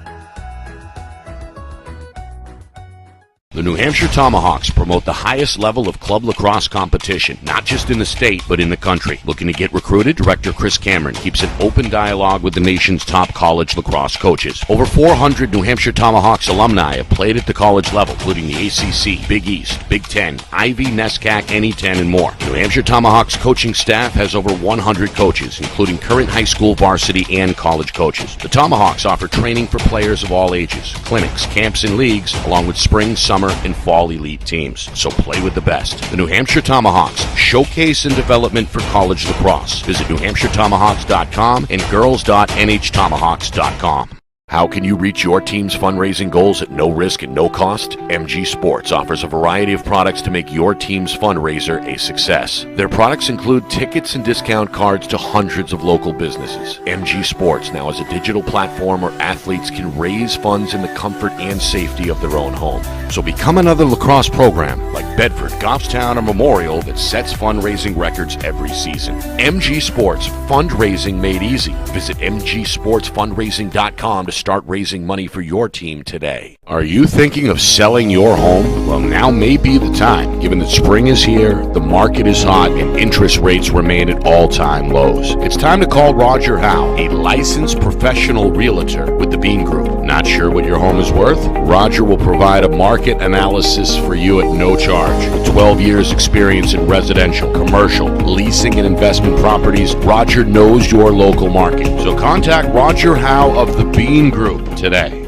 The New Hampshire Tomahawks promote the highest level of club lacrosse competition, not just in the state, but in the country. Looking to get recruited? Director Chris Cameron keeps an open dialogue with the nation's top college lacrosse coaches. Over 400 New Hampshire Tomahawks alumni have played at the college level, including the ACC, Big East, Big Ten, Ivy, NESCAC, NE10, and more. New Hampshire Tomahawks coaching staff has over 100 coaches, including current high school varsity and college coaches. The Tomahawks offer training for players of all ages, clinics, camps, and leagues, along with spring, summer, and fall elite teams. So play with the best. The New Hampshire Tomahawks, showcase and development for college lacrosse. Visit NewHampshireTomahawks.com and girls.nhtomahawks.com. How can you reach your team's fundraising goals at no risk and no cost? MG Sports offers a variety of products to make your team's fundraiser a success. Their products include tickets and discount cards to hundreds of local businesses. MG Sports now has a digital platform where athletes can raise funds in the comfort and safety of their own home. So become another lacrosse program like Bedford, Goffstown, or Memorial that sets fundraising records every season. MG Sports, fundraising made easy. Visit mgsportsfundraising.com to start raising money for your team today. Are you thinking of selling your home? Well, now may be the time, given that spring is here, the market is hot, and interest rates remain at all-time lows. It's time to call Roger Howe, a licensed professional realtor with the Bean Group. Not sure what your home is worth? Roger will provide a market analysis for you at no charge. With 12 years experience in residential, commercial, leasing, and investment properties, Roger knows your local market. So contact Roger Howe of the Bean Group today.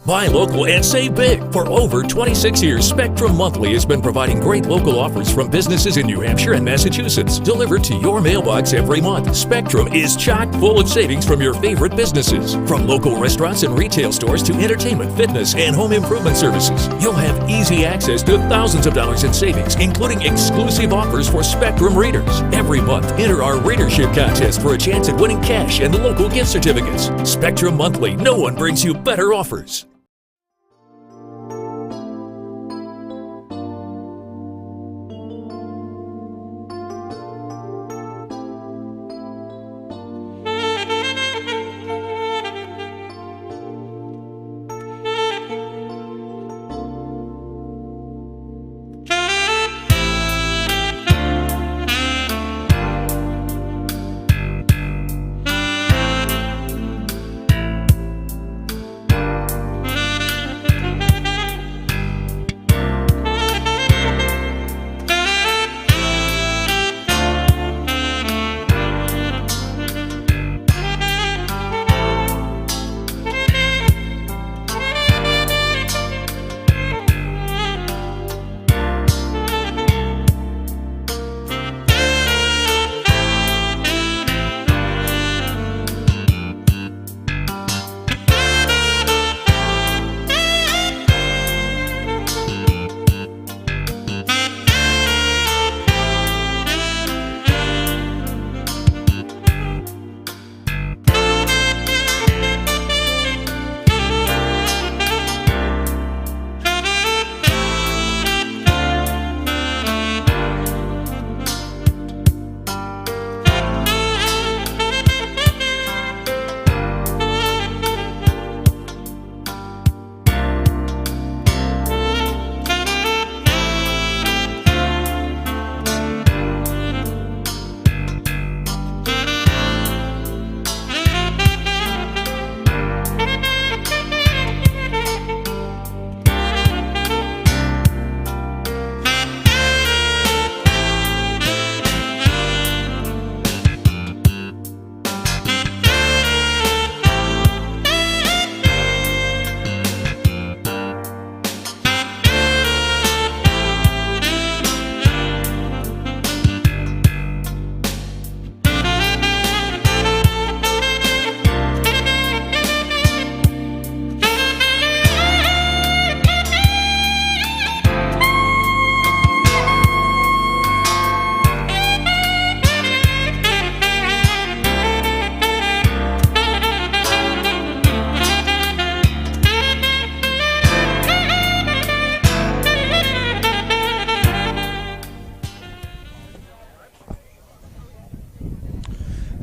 Buy local and save big. For over 26 years, Spectrum Monthly has been providing great local offers from businesses in New Hampshire and Massachusetts, delivered to your mailbox every month. Spectrum is chock full of savings from your favorite businesses. From local restaurants and retail stores to entertainment, fitness, and home improvement services. You'll have easy access to thousands of dollars in savings, including exclusive offers for Spectrum readers. Every month, enter our readership contest for a chance at winning cash and local gift certificates. Spectrum Monthly, no one brings you better offers.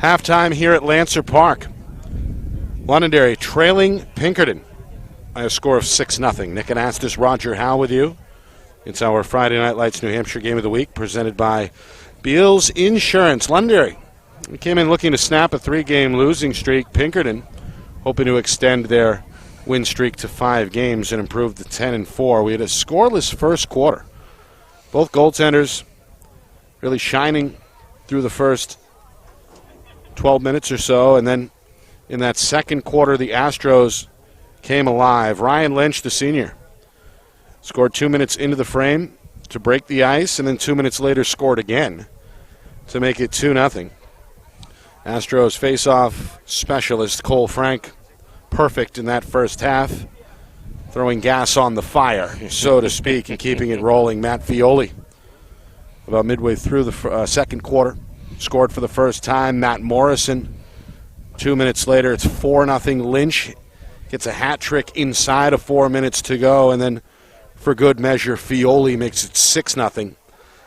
Halftime here at Lancer Park. Londonderry trailing Pinkerton by a score of 6-0. Nick Anastas, Roger Howe with you. It's our Friday Night Lights New Hampshire Game of the Week presented by Beals Insurance. Londonderry came in looking to snap a 3-game losing streak. Pinkerton hoping to extend their win streak to 5 games and improve to 10-4. We had a scoreless first quarter. Both goaltenders really shining through the first 12 minutes or so, and then in that second quarter, the Astros came alive. Ryan Lynch, the senior, scored 2 minutes into the frame to break the ice, and then 2 minutes later scored again to make it 2-0. Astros face-off specialist Cole Frank, perfect in that first half, throwing gas on the fire, so to speak, and keeping it rolling. Matt Fioli, about midway through the second quarter, scored for the first time. Matt Morrison, 2 minutes later, it's 4-0. Lynch gets a hat trick inside of 4 minutes to go, and then for good measure, Fioli makes it 6-0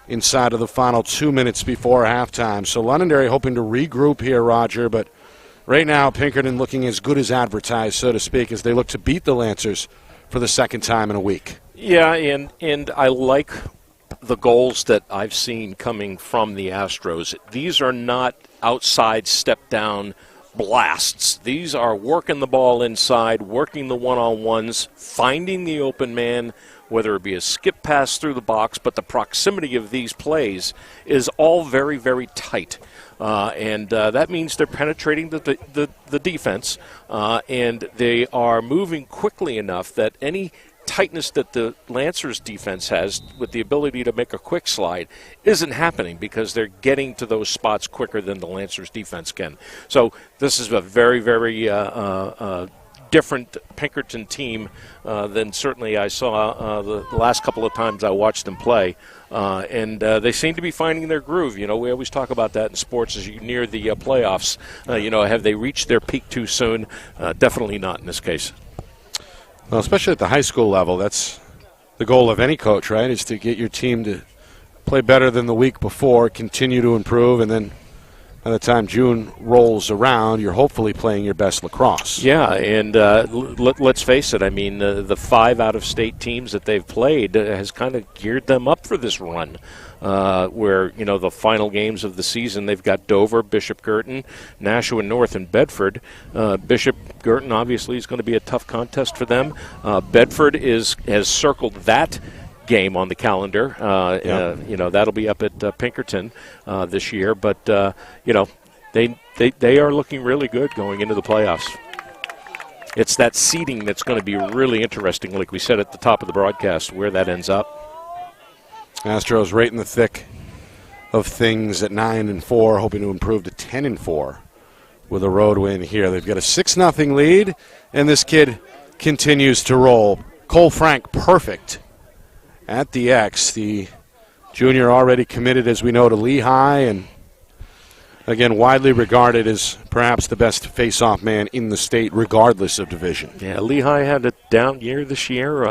inside of the final 2 minutes before halftime. So Londonderry hoping to regroup here, Roger, but right now Pinkerton looking as good as advertised, so to speak, as they look to beat the Lancers for the second time in a week. Yeah, and I like the goals that I've seen coming from the Astros. These are not outside step-down blasts. These are working the ball inside, working the one-on-ones, finding the open man, whether it be a skip pass through the box, but the proximity of these plays is all very, very tight. And that means they're penetrating the defense, and they are moving quickly enough that any tightness that the Lancers defense has with the ability to make a quick slide isn't happening because they're getting to those spots quicker than the Lancers defense can. So this is a very, very different Pinkerton team than certainly I saw the last couple of times I watched them play. And they seem to be finding their groove. You know, we always talk about that in sports as you near the playoffs. Have they reached their peak too soon? Definitely not in this case. Well, especially at the high school level, that's the goal of any coach, right, is to get your team to play better than the week before, continue to improve, and then by the time June rolls around, you're hopefully playing your best lacrosse. Yeah, and let's face it, I mean, the 5 out-of-state teams that they've played has kind of geared them up for this run. Where, the final games of the season, they've got Dover, Bishop Girton, Nashua North, and Bedford. Bishop Girton obviously is going to be a tough contest for them. Bedford has circled that game on the calendar. That'll be up at Pinkerton this year. But, they are looking really good going into the playoffs. It's that seeding that's going to be really interesting, like we said at the top of the broadcast, where that ends up. Astros right in the thick of things at 9-4, hoping to improve to 10-4 with a road win here. They've got a 6-0 lead, and this kid continues to roll. Cole Frank, perfect at the X. The junior already committed, as we know, to Lehigh, and again, widely regarded as perhaps the best face-off man in the state, regardless of division. Yeah, Lehigh had a down year this year.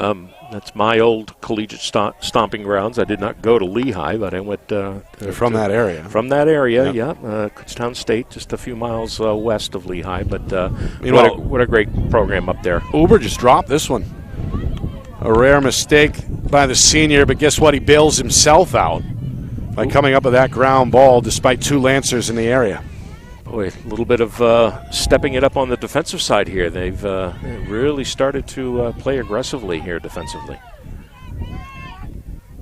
That's my old collegiate stomping grounds. I did not go to Lehigh, but I went from that area. From that area, yep. Kutztown State, just a few miles west of Lehigh. But what a great program up there. Uber just dropped this one. A rare mistake by the senior, but guess what? He bails himself out by coming up with that ground ball despite 2 Lancers in the area. Boy, a little bit of stepping it up on the defensive side here. They've really started to play aggressively here defensively.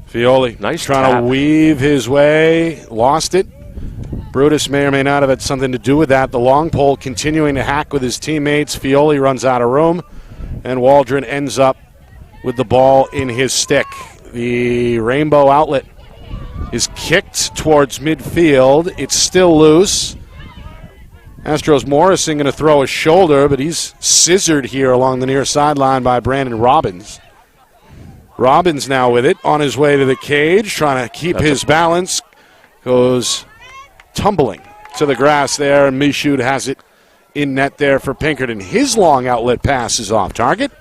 Fioli, nice trying tap. To weave his way, lost it. Brutus may or may not have had something to do with that. The long pole continuing to hack with his teammates. Fioli runs out of room, and Waldron ends up with the ball in his stick. The rainbow outlet is kicked towards midfield. It's still loose. Astros Morrison going to throw his shoulder, but he's scissored here along the near sideline by Brandon Robbins. Robbins now with it on his way to the cage, trying to keep his balance. Goes tumbling to the grass there, and Michoud has it in net there for Pinkerton. His long outlet pass is off target,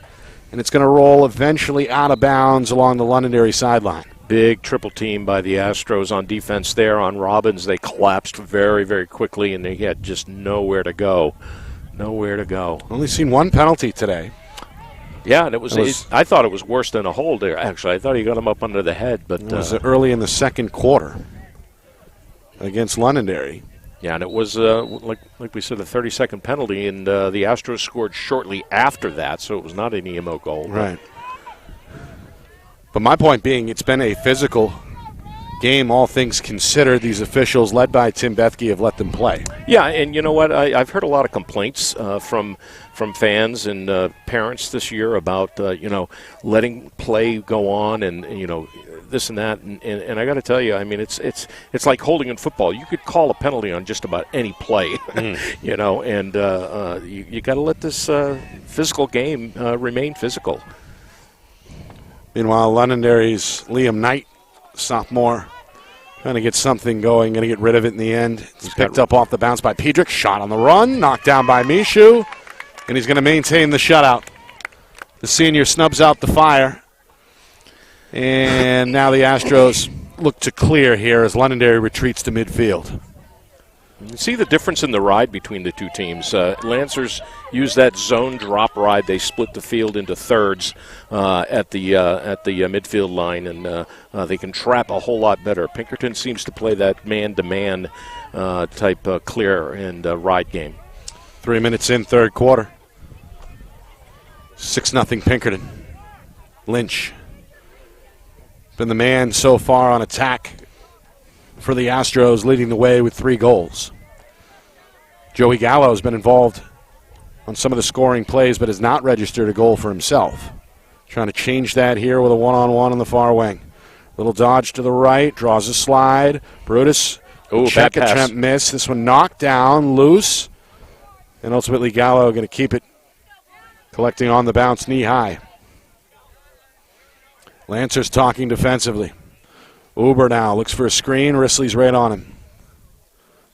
and it's going to roll eventually out of bounds along the Londonderry sideline. Big triple team by the Astros on defense there on Robbins. They collapsed very, very quickly, and they had just nowhere to go. Nowhere to go. Only seen one penalty today. Yeah, and I thought it was worse than a hold there, actually. I thought he got him up under the head. But it was early in the second quarter against Londonderry. Yeah, and it was, like we said, a 30-second penalty, and the Astros scored shortly after that, so it was not an EMO goal. Right. But my point being, it's been a physical game, all things considered. These officials, led by Tim Bethke, have let them play. Yeah, and you know what? I've heard a lot of complaints from fans and parents this year about, letting play go on and this and that. And I got to tell you, I mean, it's like holding in football. You could call a penalty on just about any play, and you got to let this physical game remain physical. Meanwhile, Londonderry's Liam Knight, sophomore, trying to get something going, going to get rid of it in the end. It's picked up off the bounce by Pedrick, shot on the run, knocked down by Mishu, and he's going to maintain the shutout. The senior snubs out the fire, and now the Astros look to clear here as Londonderry retreats to midfield. You see the difference in the ride between the two teams. Lancers use that zone drop ride. They split the field into thirds at the midfield line, and they can trap a whole lot better. Pinkerton seems to play that man-to-man type clear and ride game. 3 minutes in, third quarter. 6-0 Pinkerton. Lynch been the man so far on attack for the Astros, leading the way with 3 goals. Joey Gallo has been involved on some of the scoring plays, but has not registered a goal for himself. Trying to change that here with a one-on-one on the far wing. Little dodge to the right, draws a slide. Brutus, check attempt miss. This one knocked down, loose, and ultimately Gallo going to keep it, collecting on the bounce knee high. Lancers talking defensively. Uber now looks for a screen. Risley's right on him.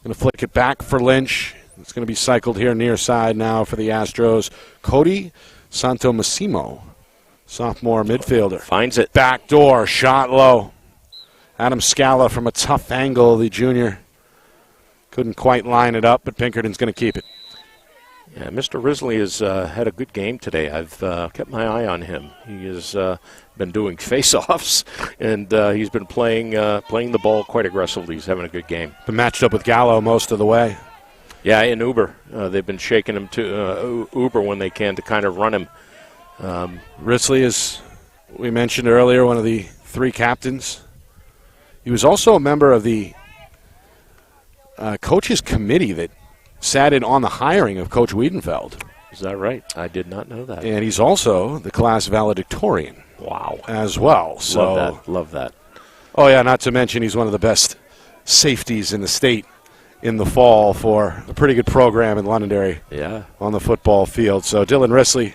Going to flick it back for Lynch. It's going to be cycled here near side now for the Astros. Cody Santomassimo, sophomore midfielder. Finds it. Back door, shot low. Adam Scala from a tough angle, the junior. Couldn't quite line it up, but Pinkerton's going to keep it. Yeah, Mr. Risley has had a good game today. I've kept my eye on him. He has been doing face-offs, and he's been playing the ball quite aggressively. He's having a good game. Been matched up with Gallo most of the way. Yeah, in Uber. They've been shaking him to Uber when they can to kind of run him. Risley is, we mentioned earlier, one of the 3 captains. He was also a member of the coaches committee that sat in on the hiring of Coach Wiedenfeld. Is that right? I did not know that. And he's also the class valedictorian. Wow. As well. So, Love that. Oh, yeah, not to mention he's one of the best safeties in the state in the fall for a pretty good program in Londonderry. Yeah. On the football field. So Dylan Risley,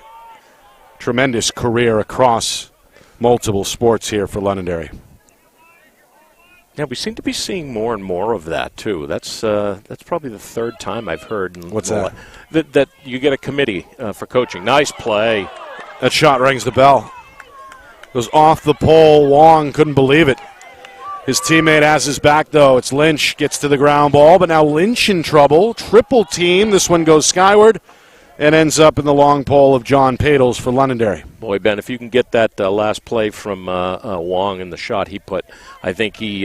tremendous career across multiple sports here for Londonderry. Yeah, we seem to be seeing more and more of that, too. That's probably the 3rd time I've heard. What's that? That you get a committee for coaching. Nice play. That shot rings the bell. Goes off the pole. Wong couldn't believe it. His teammate has his back, though. It's Lynch, gets to the ground ball, but now Lynch in trouble. Triple team. This one goes skyward and ends up in the long pole of John Padles for Londonderry. Boy, Ben, if you can get that last play from Wong and the shot he put, I think he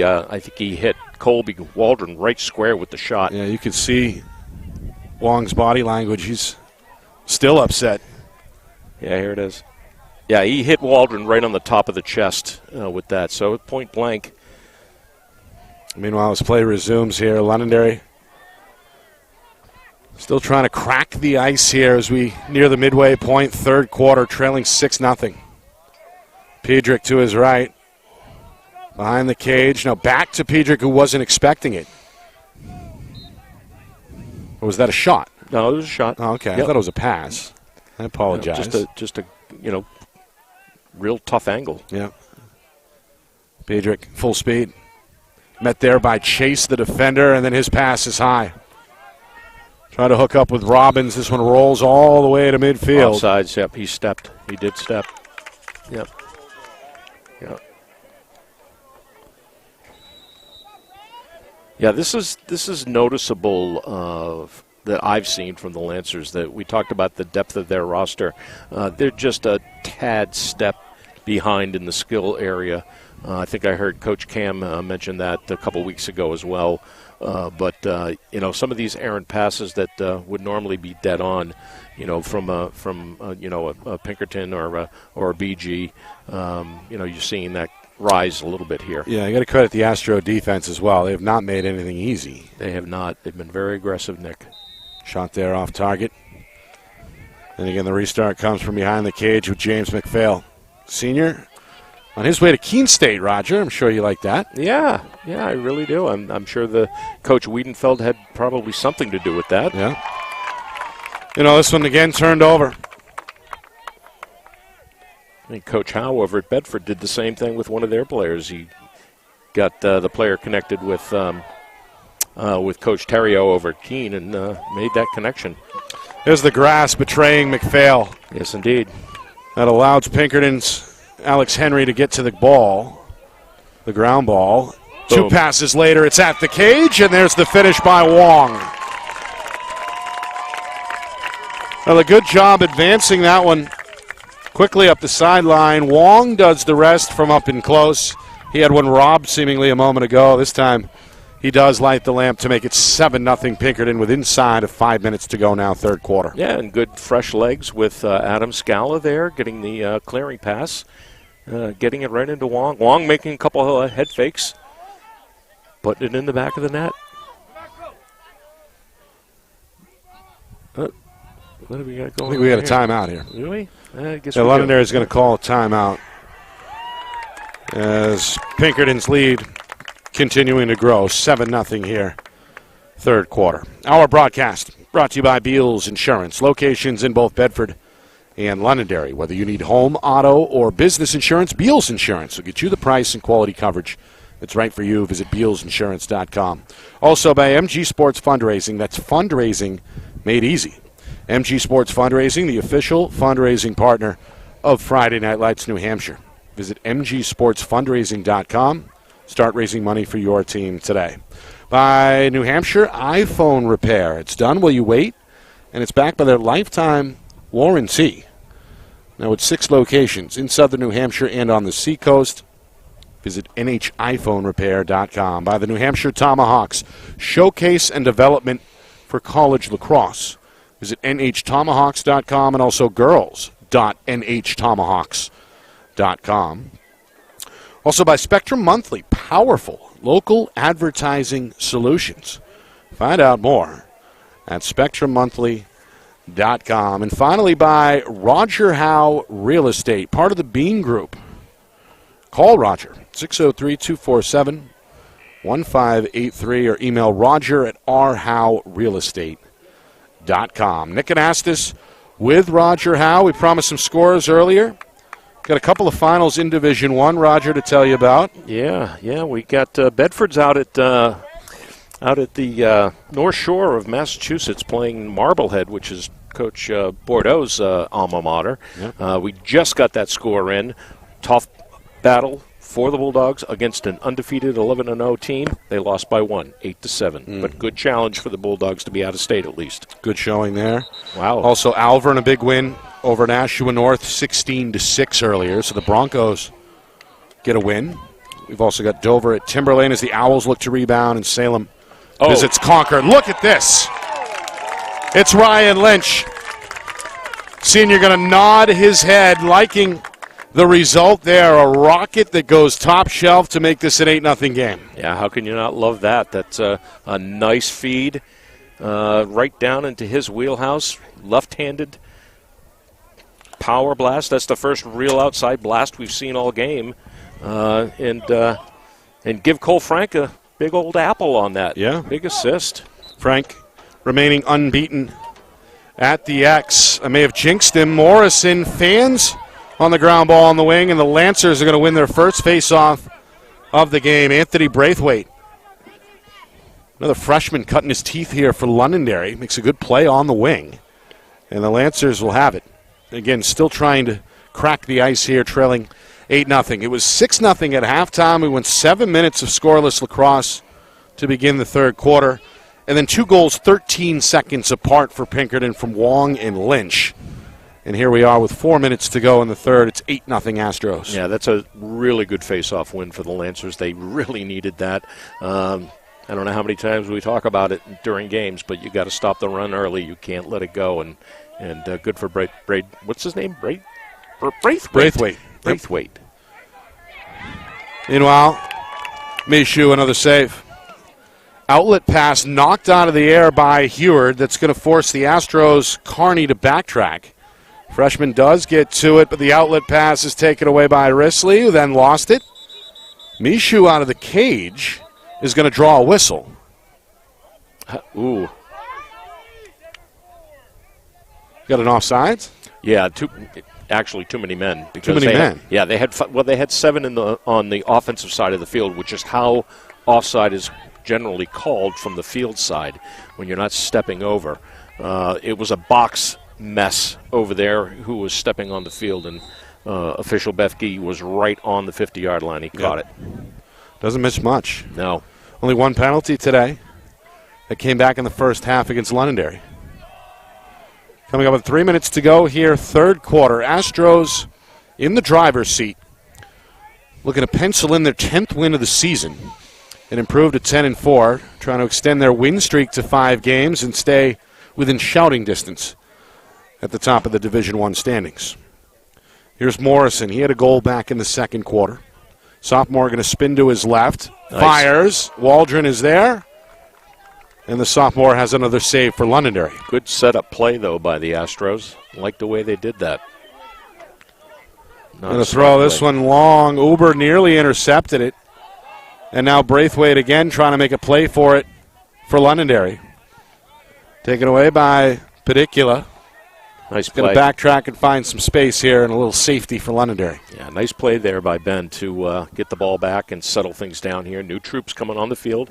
hit Colby Waldron right square with the shot. Yeah, you can see Wong's body language. He's still upset. Yeah, here it is. Yeah, he hit Waldron right on the top of the chest with that, so point blank. Meanwhile, as play resumes here, Londonderry still trying to crack the ice here as we near the midway point, third quarter, trailing 6-0. Pedrick to his right, behind the cage. Now back to Pedrick, who wasn't expecting it. Or was that a shot? No, it was a shot. Oh, okay, yep. I thought it was a pass. I apologize. Just a real tough angle. Yeah. Pedrick, full speed. Met there by Chase, the defender, and then his pass is high. Trying to hook up with Robbins. This one rolls all the way to midfield. Offsides, yep, he stepped. He did step. Yep. Yeah, this is noticeable that I've seen from the Lancers. That we talked about the depth of their roster. They're just a tad step behind in the skill area. I think I heard Coach Cam mention that a couple weeks ago as well. But some of these errant passes that would normally be dead on, from a Pinkerton or a BG, you're seeing that rise a little bit here. Yeah, you got to credit the Astro defense as well. They have not made anything easy. They have not. They've been very aggressive, Nick. Shot there off target. And again, the restart comes from behind the cage with James McPhail, senior, on his way to Keene State, Roger. I'm sure you like that. Yeah, I really do. I'm sure the coach Wiedenfeld had probably something to do with that. Yeah. This one again turned over. I think Coach Howe over at Bedford did the same thing with one of their players. He got the player connected with Coach Terrio over at Keene and made that connection. There's the grass betraying McPhail. Yes, indeed. That allows Pinkerton's Alex Henry to get to the ball, the ground ball. Boom. 2 passes later, it's at the cage, and there's the finish by Wong. Well, a good job advancing that one quickly up the sideline. Wong does the rest from up and close. He had one robbed seemingly a moment ago. This time he does light the lamp to make it 7-0 Pinkerton with inside of 5 minutes to go now, third quarter. Yeah, and good fresh legs with Adam Scala there, getting the clearing pass, getting it right into Wong. Wong making a couple of head fakes, putting it in the back of the net. What do we got going on? I think we got a timeout here. Do we? I guess Londonderry is going to call a timeout as Pinkerton's lead continuing to grow, 7-0 here, third quarter. Our broadcast brought to you by Beals Insurance, locations in both Bedford and Londonderry. Whether you need home, auto, or business insurance, Beals Insurance will get you the price and quality coverage that's right for you. Visit BealsInsurance.com. Also by MG Sports Fundraising. That's fundraising made easy. MG Sports Fundraising, the official fundraising partner of Friday Night Lights New Hampshire. Visit MGSportsFundraising.com. Start raising money for your team today. By New Hampshire iPhone Repair. It's done while you wait, and it's backed by their lifetime warranty. Now with 6 locations in southern New Hampshire and on the seacoast. Visit NHiPhoneRepair.com. By the New Hampshire Tomahawks, showcase and development for college lacrosse. Visit NHTomahawks.com and also girls.NHTomahawks.com. Also by Spectrum Monthly, powerful local advertising solutions. Find out more at SpectrumMonthly.com. And finally by Roger Howe Real Estate, part of the Bean Group. Call Roger, 603-247-1583, or email roger at rhowerealestate.com. Nick Anastas with Roger Howe. We promised some scores earlier. Got a couple of finals in Division I, Roger, to tell you about. Yeah. We got Bedford's out at the North Shore of Massachusetts playing Marblehead, which is Coach Bordeaux's alma mater. Yep. We just got that score in. Tough battle for the Bulldogs against an undefeated 11-0 team. They lost by 1, 8-7. But good challenge for the Bulldogs to be out of state at least. Good showing there. Wow. Also, Alvern, a big win over Nashua North, 16-6 earlier. So the Broncos get a win. We've also got Dover at Timberlane as the Owls look to rebound, and Salem visits Concord. Look at this. It's Ryan Lynch. Senior going to nod his head, liking the result there, a rocket that goes top shelf to make this an 8-0 game. Yeah, how can you not love that? That's a nice feed right down into his wheelhouse, left-handed power blast. That's the first real outside blast we've seen all game. And give Cole Frank a big old apple on that. Yeah. Big assist. Frank remaining unbeaten at the X. I may have jinxed him. Morrison fans on the ground ball on the wing, and the Lancers are going to win their first face-off of the game. Anthony Braithwaite, another freshman cutting his teeth here for Londonderry, makes a good play on the wing, and the Lancers will have it. Again, still trying to crack the ice here, trailing 8-0. It was 6-0 at halftime. We went 7 minutes of scoreless lacrosse to begin the third quarter. And then 2 goals 13 seconds apart for Pinkerton from Wong and Lynch. And here we are with 4 minutes to go in the third. It's 8-0 Astros. Yeah, that's a really good face-off win for the Lancers. They really needed that. I don't know how many times we talk about it during games, but you got to stop the run early. You can't let it go. And good for Braithwaite. What's his name? Braithwaite. Braithwaite. Meanwhile, Michoud, another save. Outlet pass knocked out of the air by Heward. That's going to force the Astros' Carney to backtrack. Freshman does get to it, but the outlet pass is taken away by Risley, who then lost it. Michoud out of the cage is going to draw a whistle. Ooh. Got an offsides? Yeah, too many men. Too many men. They had 7 on the offensive side of the field, which is how offside is generally called from the field side when you're not stepping over. It was a box mess over there who was stepping on the field, and official Bethke was right on the 50-yard line. He caught it. Doesn't miss much. No. Only 1 penalty today. That came back in the first half against Londonderry. Coming up with 3 minutes to go here, third quarter. Astros in the driver's seat, looking to pencil in their 10th win of the season and improve to 10-4, trying to extend their win streak to 5 games and stay within shouting distance at the top of the Division I standings. Here's Morrison. He had a goal back in the second quarter. Sophomore going to spin to his left. Nice. Fires. Waldron is there. And the sophomore has another save for Londonderry. Good setup play, though, by the Astros. I like the way they did that. Going to throw this one long. Uber nearly intercepted it. And now Braithwaite again trying to make a play for it for Londonderry. Taken away by Pedicula. Nice play. Going to backtrack and find some space here and a little safety for Londonderry. Yeah, nice play there by Ben to get the ball back and settle things down here. New troops coming on the field.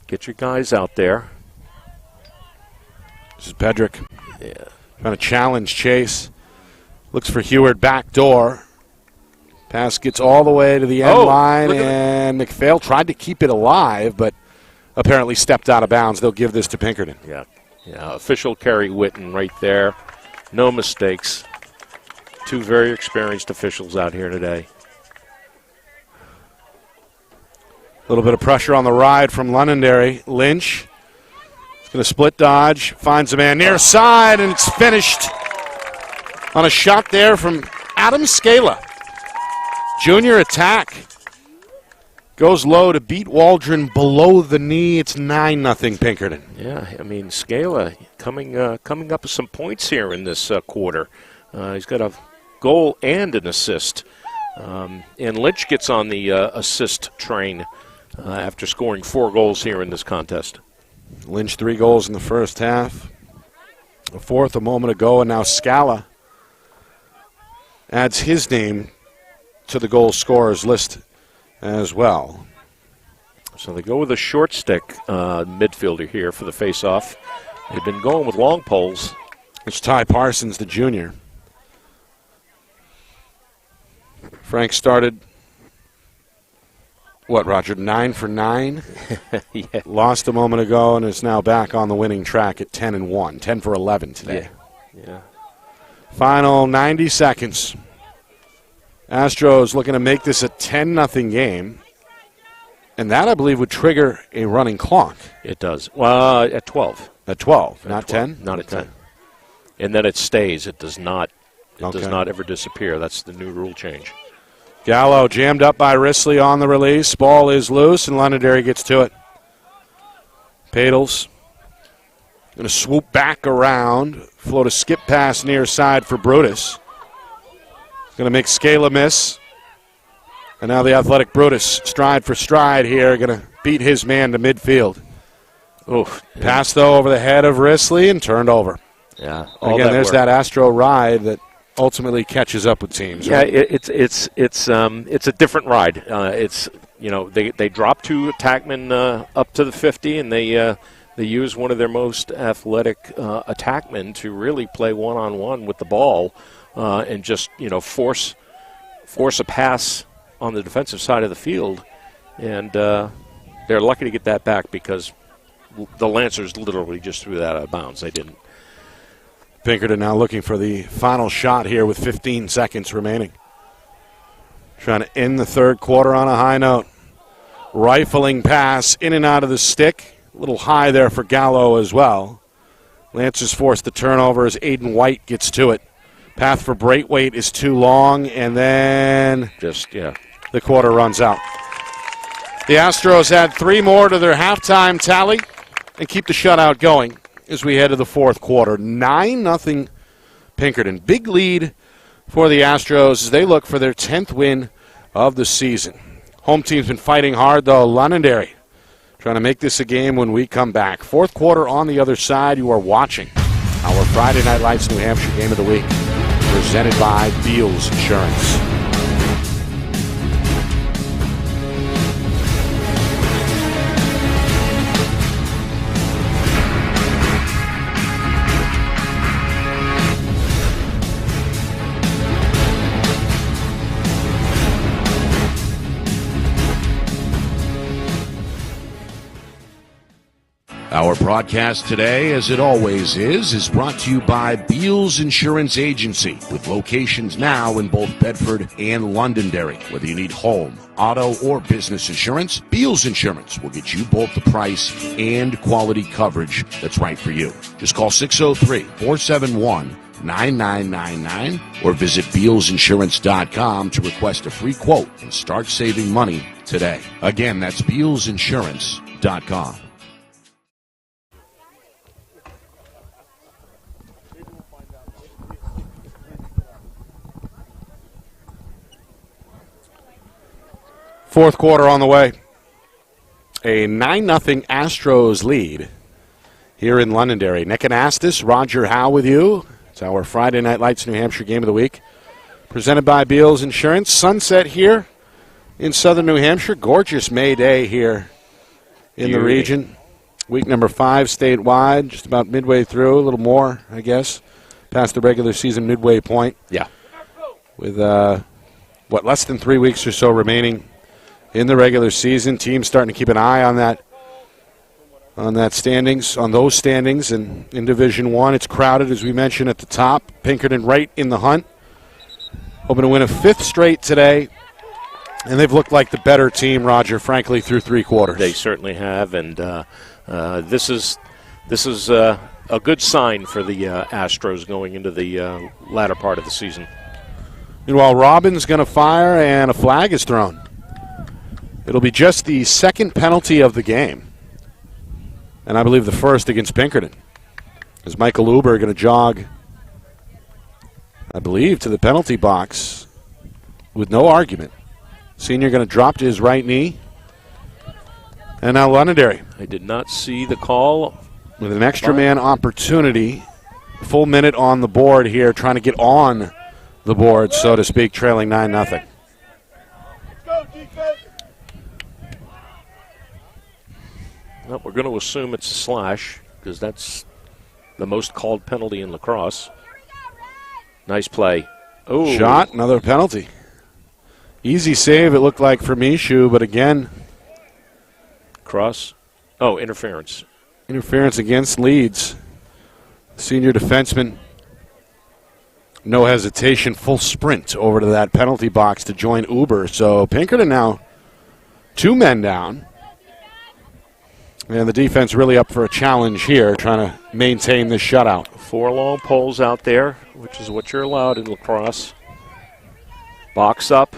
Get your guys out there. This is Pedrick. Yeah. Trying to challenge Chase. Looks for Heward back door. Pass gets all the way to the end line, and McPhail tried to keep it alive, but apparently stepped out of bounds. They'll give this to Pinkerton. Yeah, official Kerry Witten right there. No mistakes. 2 very experienced officials out here today. A little bit of pressure on the ride from Londonderry. Lynch is going to split dodge, finds a man near side, and it's finished on a shot there from Adam Scala. Junior attack. Goes low to beat Waldron below the knee. It's 9-0 Pinkerton. Yeah, I mean, Scala coming up with some points here in this quarter. He's got a goal and an assist. And Lynch gets on the assist train after scoring 4 goals here in this contest. Lynch 3 goals in the first half. A 4th a moment ago, and now Scala adds his name to the goal scorers list as well. So they go with a short stick midfielder here for the face-off. They've been going with long poles. It's Ty Parsons, the junior. Frank started, Roger, 9 for 9? Yeah. Lost a moment ago and is now back on the winning track at 10-1. 10 for 11 today. Yeah. Final 90 seconds. Astros looking to make this a 10-0 game. And that, I believe, would trigger a running clock. It does. Well, at 12. At 12, not 12. 10? Not at 10. And then it stays. It does not. Does not ever disappear. That's the new rule change. Gallo jammed up by Risley on the release. Ball is loose, and Londonderry gets to it. Padels going to swoop back around. Float a skip pass near side for Brutus. Going to make Scala miss. And now the athletic Brutus, stride for stride here, going to beat his man to midfield. Oof. Pass, though, over the head of Risley and turned over. Yeah. Again, there's that Astro ride that ultimately catches up with teams. Yeah, right? it's a different ride. They drop 2 attackmen up to the 50, and they use one of their most athletic attackmen to really play one-on-one with the ball and just force a pass on the defensive side of the field, And they're lucky to get that back because the Lancers literally just threw that out of bounds. They didn't. Pinkerton now looking for the final shot here with 15 seconds remaining. Trying to end the third quarter on a high note. Rifling pass in and out of the stick. A little high there for Gallo as well. Lancers force the turnover as Aiden White gets to it. Path for Braithwaite is too long, and then the quarter runs out. The Astros add 3 more to their halftime tally and keep the shutout going as we head to the fourth quarter. 9-0 Pinkerton. Big lead for the Astros as they look for their 10th win of the season. Home team's been fighting hard, though. Londonderry trying to make this a game when we come back. Fourth quarter on the other side. You are watching our Friday Night Lights New Hampshire Game of the Week, presented by Beals Insurance. Our broadcast today, as it always is brought to you by Beals Insurance Agency, with locations now in both Bedford and Londonderry. Whether you need home, auto, or business insurance, Beals Insurance will get you both the price and quality coverage that's right for you. Just call 603-471-9999 or visit BealsInsurance.com to request a free quote and start saving money today. Again, that's BealsInsurance.com. Fourth quarter on the way. A 9-0 Astros lead here in Londonderry. Nick Anastas, Roger Howe with you. It's our Friday Night Lights New Hampshire Game of the Week, presented by Beals Insurance. Sunset here in southern New Hampshire. Gorgeous May Day here in the region. Week number 5 statewide, just about midway through, a little more, I guess, past the regular season midway point. Yeah. With, less than 3 weeks or so remaining in the regular season. Teams starting to keep an eye on those standings, and in Division 1. It's crowded, as we mentioned at the top. Pinkerton right in the hunt, hoping to win a 5th straight today, and they've looked like the better team, Roger, frankly, through 3 quarters. They certainly have, and this is a good sign for the Astros going into the latter part of the season. Meanwhile, Robin's going to fire, and a flag is thrown. It'll be just the second penalty of the game, and I believe the first against Pinkerton. As Michael Uber going to jog, I believe, to the penalty box with no argument. Senior going to drop to his right knee. And now Londonderry. I did not see the call. With an extra man opportunity, full minute on the board here, trying to get on the board, so to speak, trailing 9-0. Well, we're going to assume it's a slash because that's the most called penalty in lacrosse. Nice play. Oh, shot, another penalty. Easy save, it looked like, for Mishu, but again. Cross. Oh, interference. Interference against Leeds. Senior defenseman, no hesitation, full sprint over to that penalty box to join Uber. So Pinkerton now 2 men down. And the defense really up for a challenge here, trying to maintain this shutout. 4 long poles out there, which is what you're allowed in lacrosse. Box up.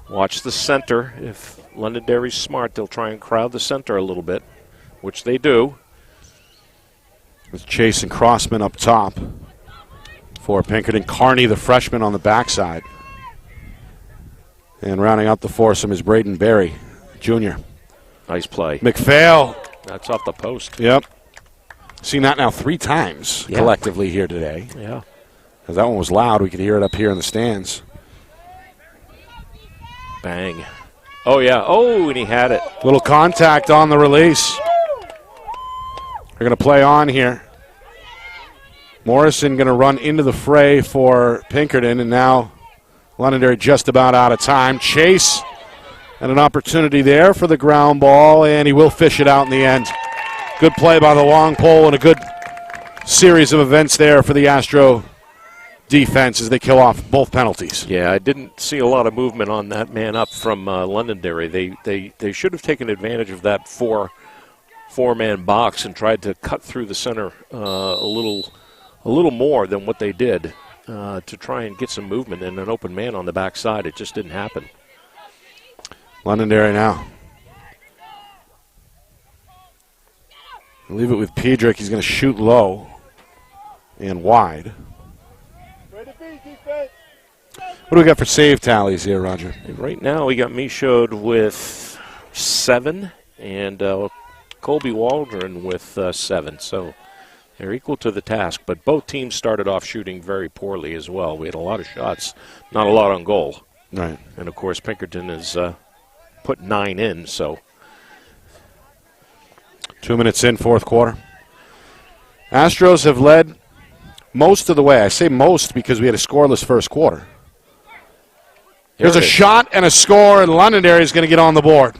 Watch the center. If Londonderry's smart, they'll try and crowd the center a little bit, which they do. With Chase and Crossman up top for Pinkerton. Carney, the freshman, on the backside. And rounding out the foursome is Braden Berry, junior. Nice play. McPhail. That's off the post. Yep. Seen that now 3 times collectively here today. Yeah. Because that one was loud. We could hear it up here in the stands. Bang. Oh, yeah. Oh, and he had it. Little contact on the release. They're going to play on here. Morrison going to run into the fray for Pinkerton, and now Londonderry just about out of time. Chase And an opportunity there for the ground ball, and he will fish it out in the end. Good play by the long pole and a good series of events there for the Astro defense as they kill off both penalties. Yeah, I didn't see a lot of movement on that man up from Londonderry. They should have taken advantage of that four-man box and tried to cut through the center a little more than what they did to try and get some movement and an open man on the backside. It just didn't happen. Londonderry now. Leave it with Pedrick. He's going to shoot low and wide. What do we got for save tallies here, Roger? Right now we got Michaud with 7 and Colby Waldron with 7. So they're equal to the task, but both teams started off shooting very poorly as well. We had a lot of shots, not a lot on goal. Right. And, of course, Pinkerton has put 9 in, so. 2 minutes in, fourth quarter. Astros have led most of the way. I say most because we had a scoreless first quarter. Here's a shot and a score, and Londonderry is going to get on the board.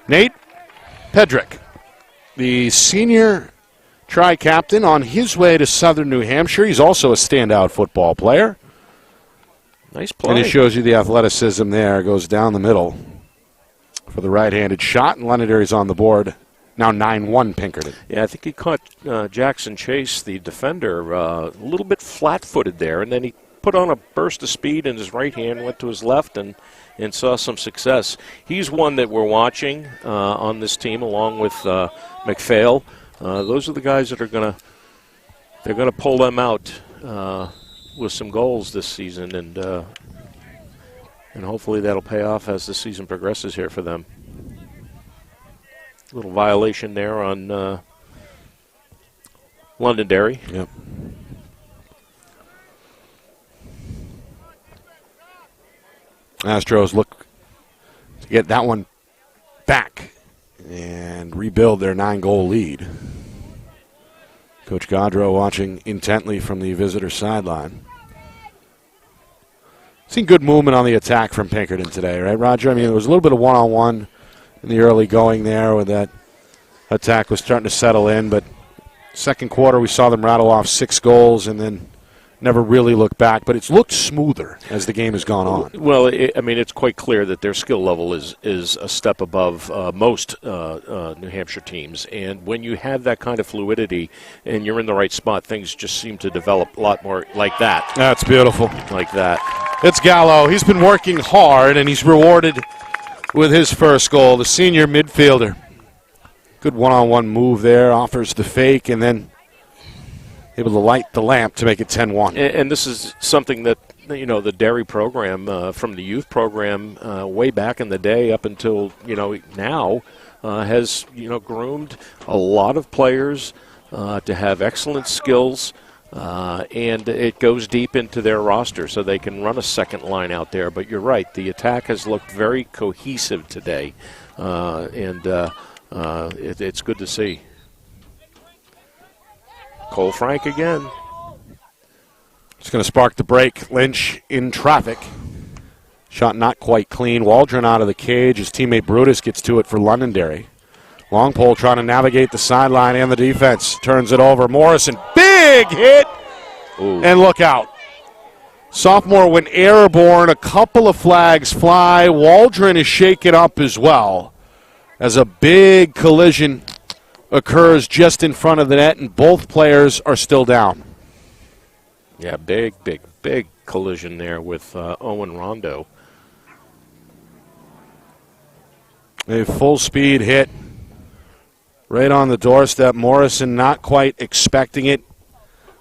Nate Pedrick, the senior tri-captain on his way to Southern New Hampshire. He's also a standout football player. Nice play. And it shows you the athleticism there. Goes down the middle for the right-handed shot, and Londonderry's on the board. Now 9-1 Pinkerton. Yeah, I think he caught Jackson Chase, the defender, a little bit flat-footed there, and then he put on a burst of speed in his right hand, went to his left, and saw some success. He's one that we're watching on this team, along with McPhail. Those are the guys that are going to pull them out with some goals this season, and hopefully that'll pay off as the season progresses here for them. Little violation there on Londonderry. Yep. Astros look to get that one back and rebuild their 9-goal lead. Coach Gaudreau watching intently from the visitor sideline. Seen good movement on the attack from Pinkerton today, right, Roger? I mean, there was a little bit of one-on-one in the early going there where that attack was starting to settle in, but second quarter we saw them rattle off 6 goals and then never really looked back, but it's looked smoother as the game has gone on. Well, it's quite clear that their skill level is a step above most New Hampshire teams, and when you have that kind of fluidity and you're in the right spot, things just seem to develop a lot more like that. That's beautiful. Like that. It's Gallo. He's been working hard, and he's rewarded with his first goal, the senior midfielder. Good one-on-one move there, offers the fake, and then able to light the lamp to make it 10-1. And this is something that, the Derry program, from the youth program way back in the day up until, now, has, groomed a lot of players to have excellent skills, and it goes deep into their roster so they can run a second line out there. But you're right, the attack has looked very cohesive today, and it's good to see. Cole Frank again. It's going to spark the break. Lynch in traffic. Shot not quite clean. Waldron out of the cage. His teammate Brutus gets to it for Londonderry. Long pole trying to navigate the sideline and the defense. Turns it over. Morrison, big hit. Ooh. And look out. Sophomore went airborne. A couple of flags fly. Waldron is shaken up as well as a big collision occurs just in front of the net, and both players are still down. Yeah, big collision there with Owen Rondo. A full-speed hit right on the doorstep. Morrison not quite expecting it.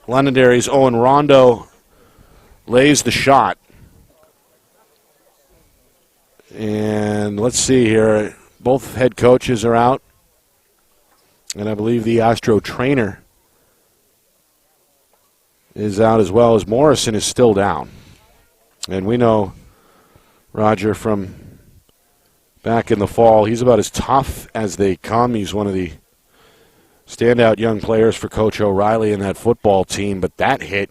Londonderry's Owen Rondo lays the shot. And let's see here. Both head coaches are out. And I believe the Astro trainer is out as well, as Morrison is still down. And we know Roger from back in the fall, he's about as tough as they come. He's one of the standout young players for Coach O'Reilly in that football team, but that hit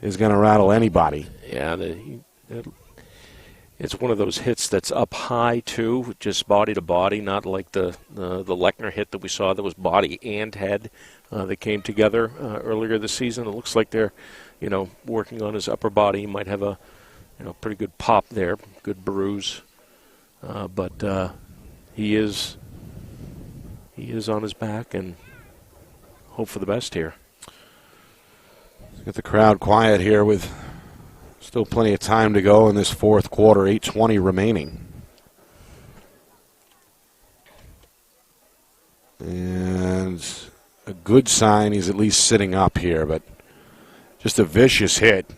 is going to rattle anybody. Yeah, It's one of those hits that's up high, too, just body to body, not like the Lechner hit that we saw that was body and head that came together earlier this season. It looks like they're, working on his upper body. He might have a, pretty good pop there, good bruise. But he is on his back, and hope for the best here. Get the crowd quiet here with still plenty of time to go in this fourth quarter, 8:20 remaining. And a good sign he's at least sitting up here, but just a vicious hit.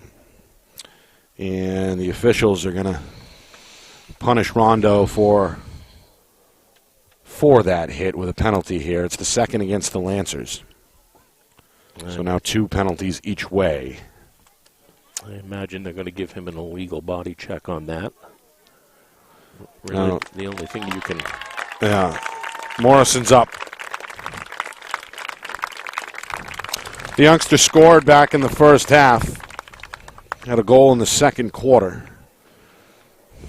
And the officials are going to punish Rondo for that hit with a penalty here. It's the second against the Lancers. So now 2 penalties each way. I imagine they're going to give him an illegal body check on that. Really, No. the only thing you can... Yeah. Morrison's up. The youngster scored back in the first half. Had a goal in the second quarter.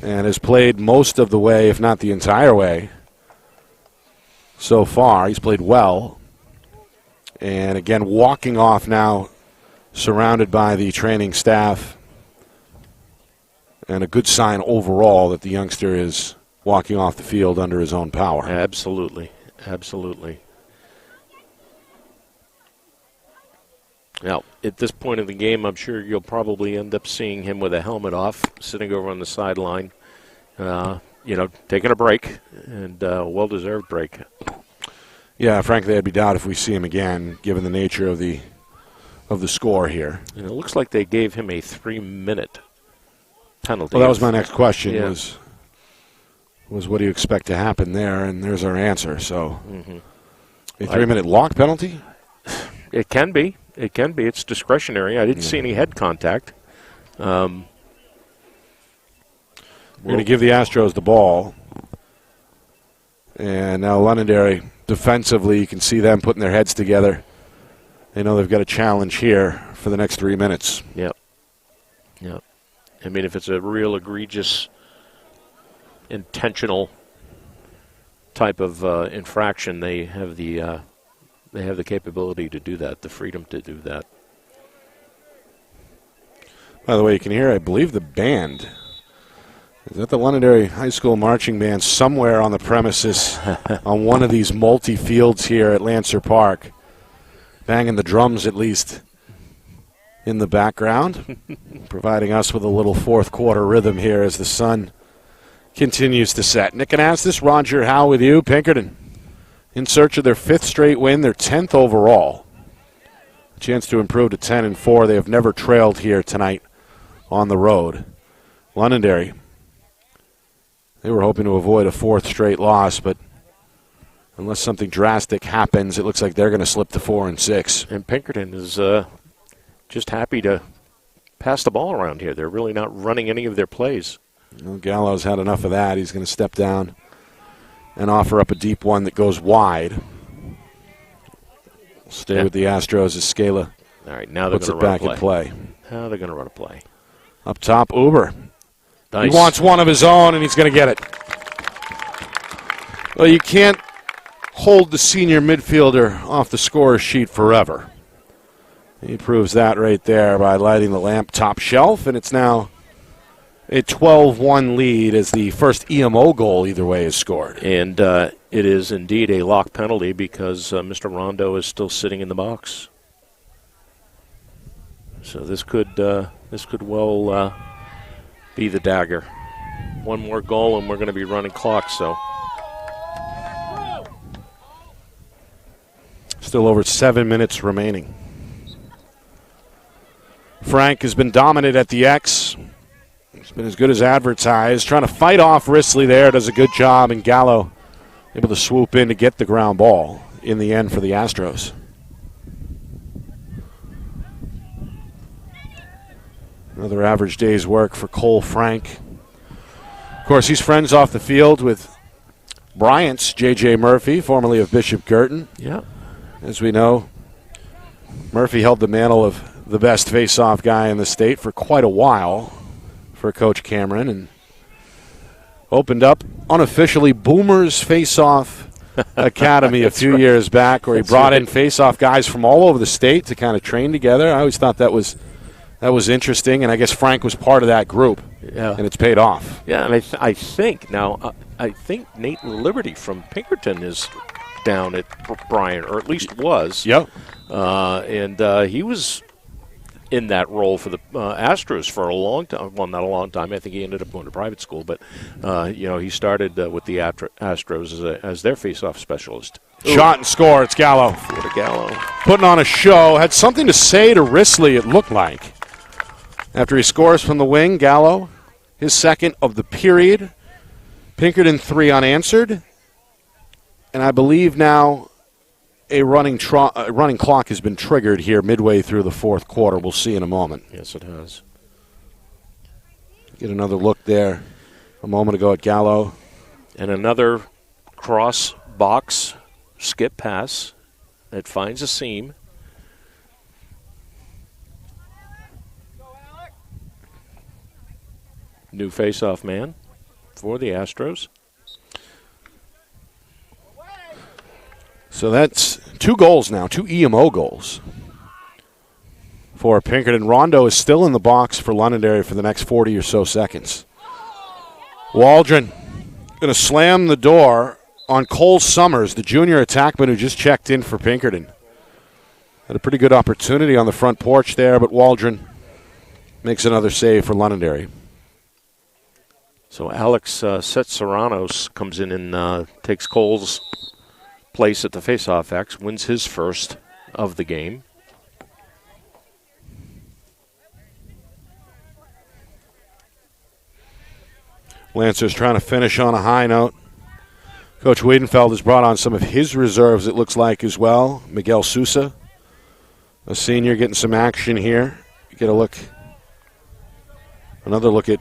And has played most of the way, if not the entire way, so far. He's played well. And again, walking off now, surrounded by the training staff. And a good sign overall that the youngster is walking off the field under his own power. Absolutely. Absolutely. Now, at this point in the game, I'm sure you'll probably end up seeing him with a helmet off, sitting over on the sideline, taking a break, and a well-deserved break. Yeah, frankly, I'd be doubt if we see him again, given the nature of the score here. And it looks like they gave him a 3-minute penalty. Well, that was my next question, Yeah. was what do you expect to happen there? And there's our answer. So a 3-minute lock penalty? It can be. It can be. It's discretionary. I didn't see any head contact. We're going to give the Astros the ball. And now Londonderry, defensively, you can see them putting their heads together. They know they've got a challenge here for the next 3 minutes. Yep. I mean, if it's a real egregious, intentional type of infraction, they have the capability to do that, the freedom to do that. By the way, you can hear, I believe, the band. Is that the Londonderry High School Marching Band somewhere on the premises on one of these multi-fields here at Lancer Park? Banging the drums, at least, in the background, providing us with a little fourth quarter rhythm here as the sun continues to set. Nick and Astis, Roger Howe with you. Pinkerton in search of their 5th straight win, their 10th overall. A chance to improve to 10-4. They have never trailed here tonight on the road. Londonderry, they were hoping to avoid a 4th straight loss, but unless something drastic happens, it looks like they're going to slip to 4-6. And Pinkerton is just happy to pass the ball around here. They're really not running any of their plays. Well, Gallo's had enough of that. He's going to step down and offer up a deep one that goes wide. Stay with the Astros as Scala All right, now they're puts it going to run back a play. in play. Now they're going to run a play. Up top, Uber. Nice. He wants one of his own, and he's going to get it. Well, you can't hold the senior midfielder off the score sheet forever. He proves that right there by lighting the lamp top shelf, and it's now a 12-1 lead as the first EMO goal either way is scored. And it is indeed a lock penalty because Mr. Rondo is still sitting in the box. So this could well be the dagger. One more goal and we're going to be running clock. So still over 7 minutes remaining. Frank has been dominant at the X. He's been as good as advertised. Trying to fight off Risley there. Does a good job. And Gallo able to swoop in to get the ground ball in the end for the Astros. Another average day's work for Cole Frank. Of course, he's friends off the field with Bryant's J.J. Murphy, formerly of Bishop Girton. yeah, As we know, Murphy held the mantle of the best face-off guy in the state for quite a while for Coach Cameron, and Opened up unofficially Boomers Face-Off Academy a few years back, where he brought in face-off guys from all over the state to kind of train together. I always thought that was interesting, and I guess Frank was part of that group, and it's paid off. Yeah, and I think Nate Liberty from Pinkerton is down at Bryan, or at least was. Yep. And he was in that role for the Astros for a long time. Well, not a long time. I think he ended up going to private school, but he started with the Astros as their face-off specialist. Shot and score. It's Gallo. Florida Gallo. Putting on a show. Had something to say to Risley, it looked like. After he scores from the wing, Gallo, his second of the period. Pinkerton 3 unanswered. And I believe now a running clock has been triggered here midway through the fourth quarter. We'll see in a moment. Yes, it has. Get another look there a moment ago at Gallo. And another cross box skip pass that finds a seam. New face-off man for the Astros. So that's 2 goals now, 2 EMO goals for Pinkerton. Rondo is still in the box for Londonderry for the next 40 or so seconds. Waldron going to slam the door on Cole Summers, the junior attackman who just checked in for Pinkerton. Had a pretty good opportunity on the front porch there, but Waldron makes another save for Londonderry. So Alex Setsaranos comes in and takes Cole's place at the faceoff X, wins his first of the game. Lancers trying to finish on a high note. Coach Wiedenfeld has brought on some of his reserves, it looks like, as well. Miguel Sousa, a senior, getting some action here. You get another look at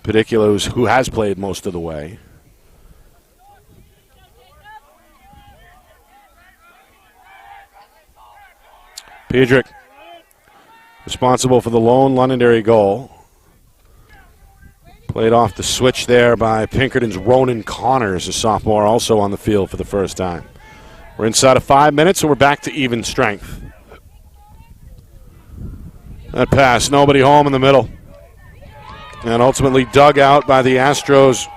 Pediculos, who has played most of the way. Pedrick, responsible for the lone Londonderry goal. Played off the switch there by Pinkerton's Ronan Connors, a sophomore, also on the field for the first time. We're inside of 5 minutes, and we're back to even strength. That pass, nobody home in the middle. And ultimately dug out by the Astros'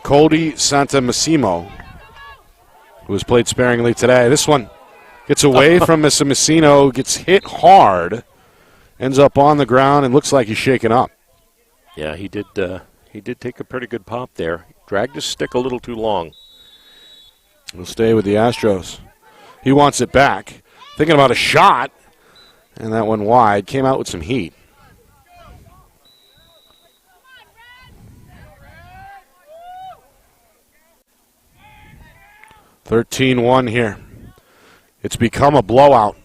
Cody Santamassimo, who has played sparingly today. This one gets away from Mr. Messino, gets hit hard, ends up on the ground, and looks like he's shaken up. Yeah, he did take a pretty good pop there. Dragged his stick a little too long. He'll stay with the Astros. He wants it back. Thinking about a shot, and that one wide. Came out with some heat. (13-1) here. It's become a blowout.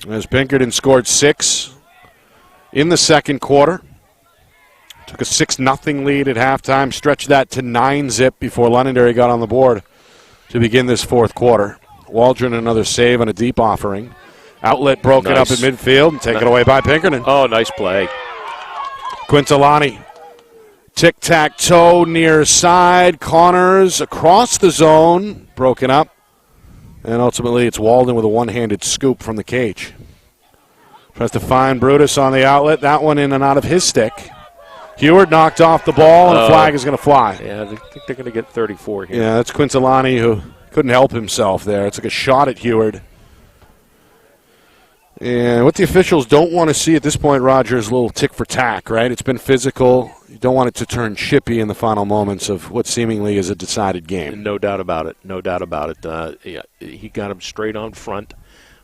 As Pinkerton scored 6 in the second quarter. Took a 6-0 lead at halftime, stretched that to 9-zip before Londonderry got on the board to begin this fourth quarter. Waldron another save on a deep offering. Outlet broken up at midfield and taken away by Pinkerton. Oh, nice play. Quintilani. Tic-tac-toe near side. Connors across the zone. Broken up. And ultimately it's Walden with a one-handed scoop from the cage. Tries to find Brutus on the outlet. That one in and out of his stick. Heward knocked off the ball, and a flag is going to fly. Yeah, I think they're going to get 34 here. Yeah, that's Quintilani who couldn't help himself there. It's like a shot at Heward. And what the officials don't want to see at this point, Roger, is a little tick for tack, right? It's been physical. You don't want it to turn chippy in the final moments of what seemingly is a decided game. No doubt about it. No doubt about it. Yeah, he got him straight on front,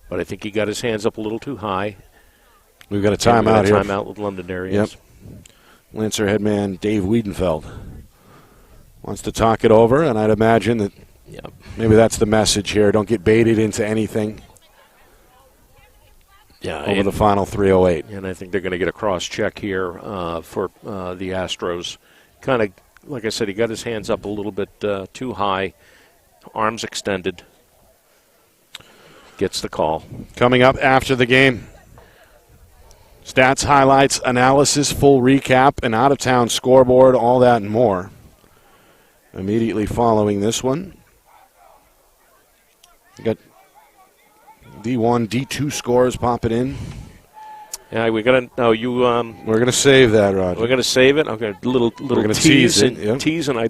but I think he got his hands up a little too high. We've got a timeout here. Timeout with Londonderry. Yep. Lancer headman Dave Wiedenfeld wants to talk it over, and I'd imagine that maybe that's the message here. Don't get baited into anything. Yeah, over the final 3:08. And I think they're going to get a cross check here for the Astros. Kind of, like I said, he got his hands up a little bit too high, arms extended. Gets the call. Coming up after the game, Stats, highlights, analysis, full recap, an out-of-town scoreboard, all that and more. Immediately following this one, you got D1, D2 scores popping in. Yeah, we're gonna. No, you. We're gonna save that, Roger. We're gonna save it. Okay, little We're gonna tease it. Yep. Tease, and I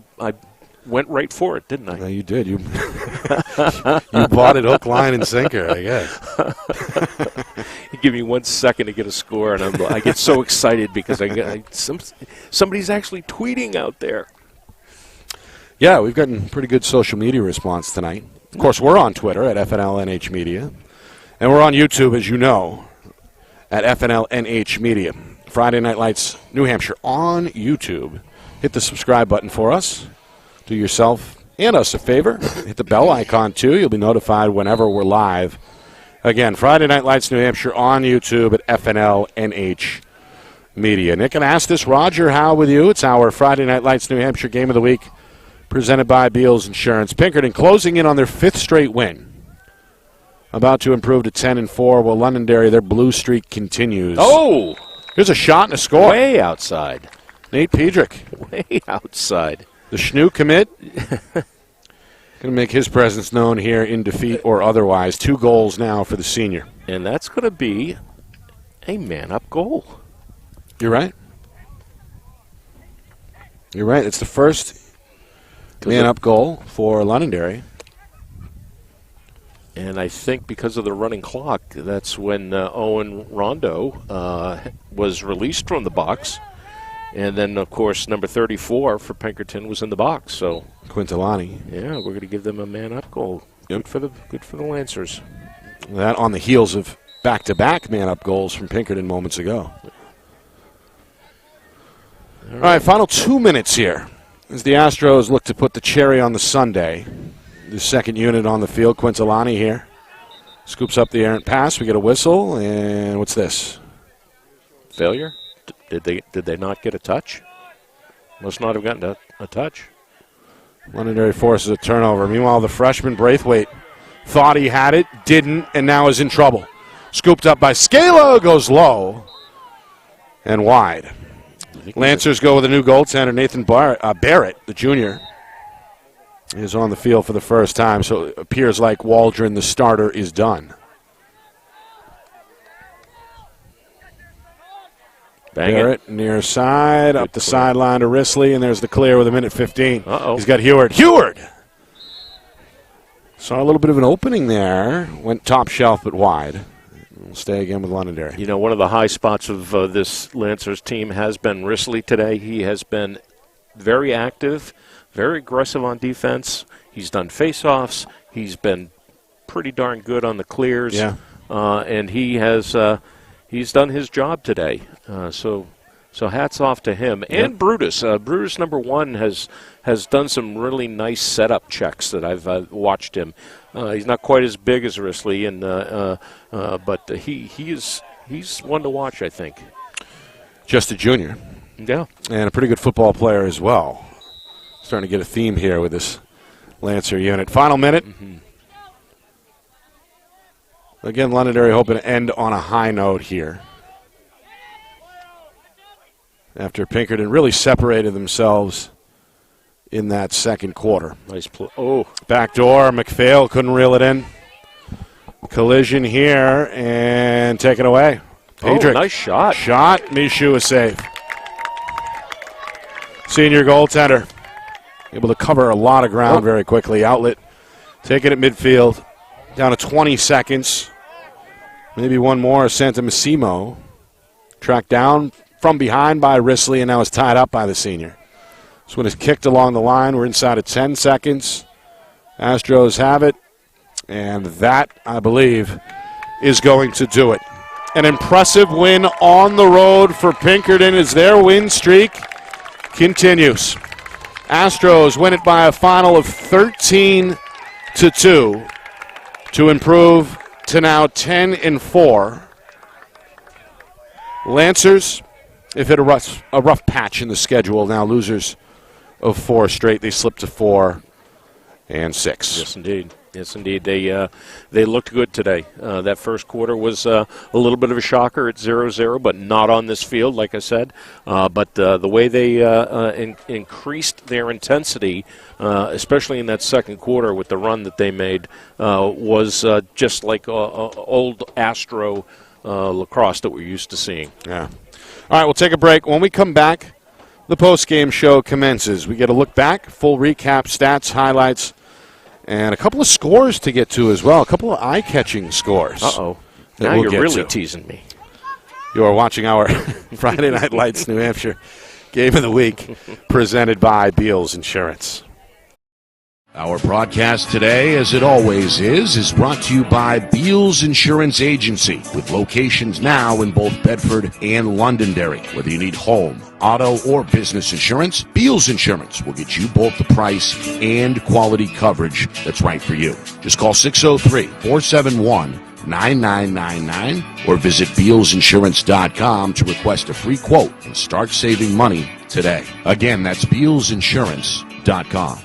went right for it, didn't I? No, you did. You you bought it hook, line, and sinker, I guess. You give me 1 second to get a score, and I get so excited because somebody's actually tweeting out there. Yeah, we've gotten pretty good social media response tonight. Of course, we're on Twitter at FNLNH Media, and we're on YouTube, as you know, at FNLNH Media. Friday Night Lights, New Hampshire on YouTube. Hit the subscribe button for us. Do yourself and us a favor. Hit the bell icon, too. You'll be notified whenever we're live. Again, Friday Night Lights, New Hampshire on YouTube at FNLNH Media. Nick and Astis, Roger Howe with you. It's our Friday Night Lights, New Hampshire Game of the Week, presented by Beals Insurance. Pinkerton closing in on their 5th straight win. About to improve to 10-4, while Londonderry, their blue streak continues. Oh! Here's a shot and a score. Way outside. Nate Pedrick. Way outside. The Schnoo commit. Going to make his presence known here in defeat or otherwise. 2 goals now for the senior. And that's going to be a man-up goal. You're right. You're right. It's the first man-up goal for Londonderry. And I think because of the running clock, that's when Owen Rondo was released from the box. And then, of course, number 34 for Pinkerton was in the box. So Quintilani. yeah, we're going to give them a man-up goal. Yep. Good for the Lancers. That on the heels of back-to-back man-up goals from Pinkerton moments ago. All right, final 2 minutes here as the Astros look to put the cherry on the sundae. The second unit on the field, Quintilani here. Scoops up the errant pass. We get a whistle, and what's this? Failure? Did they not get a touch? Must not have gotten a touch. Londonderry forces a turnover. Meanwhile, the freshman Braithwaite thought he had it, didn't, and now is in trouble. Scooped up by Scala, goes low and wide. Lancers go with a new goaltender, Nathan Barrett, the junior, is on the field for the first time, so it appears like Waldron, the starter, is done. Bang Barrett it. near side, up the clear. sideline to Risley, and there's the clear with 1:15. Uh-oh. He's got Heward. Heward! Saw a little bit of an opening there. Went top shelf but wide. We'll stay again with Londonderry. You know, one of the high spots of this Lancers team has been Risley today. He has been very active, very aggressive on defense. He's done face-offs. He's been pretty darn good on the clears. Yeah. And he has he's done his job today. So hats off to him. And Brutus. Brutus, number 1, has done some really nice setup checks that I've watched him. He's not quite as big as Risley, but he's one to watch, I think. Just a junior. Yeah. And a pretty good football player as well. Starting to get a theme here with this Lancer unit. Final minute. Mm-hmm. Again, Londonderry hoping to end on a high note here. After Pinkerton really separated themselves in that second quarter. Nice play. Oh. Backdoor, McPhail couldn't reel it in. Collision here, and take it away. Pedrick. Oh, nice shot. Shot, Mishu is safe. Senior goaltender. Able to cover a lot of ground very quickly. Outlet, take it at midfield. Down to 20 seconds. Maybe one more. Santa Massimo. Tracked down from behind by Risley and now is tied up by the senior. This one is kicked along the line. We're inside of 10 seconds. Astros have it. And that, I believe, is going to do it. An impressive win on the road for Pinkerton as their win streak continues. Astros win it by a final of 13-2 to improve to now 10-4. Lancers have hit a rough patch in the schedule. Now losers of 4 straight. They slipped to 4-6. Yes, indeed. Yes, indeed. They looked good today. That first quarter was a little bit of a shocker at 0-0, but not on this field, like I said. But the way they increased their intensity, especially in that second quarter with the run that they made, was just like old Astro lacrosse that we're used to seeing. Yeah. All right, we'll take a break. When we come back, the post-game show commences. We get a look back, full recap, stats, highlights, and a couple of scores to get to as well, a couple of eye-catching scores. Uh-oh. Now you're really teasing me. You are watching our Friday Night Lights New Hampshire Game of the Week presented by Beals Insurance. Our broadcast today, as it always is brought to you by Beals Insurance Agency, with locations now in both Bedford and Londonderry. Whether you need home, auto, or business insurance, Beals Insurance will get you both the price and quality coverage that's right for you. Just call 603-471-9999 or visit BealsInsurance.com to request a free quote and start saving money today. Again, that's BealsInsurance.com.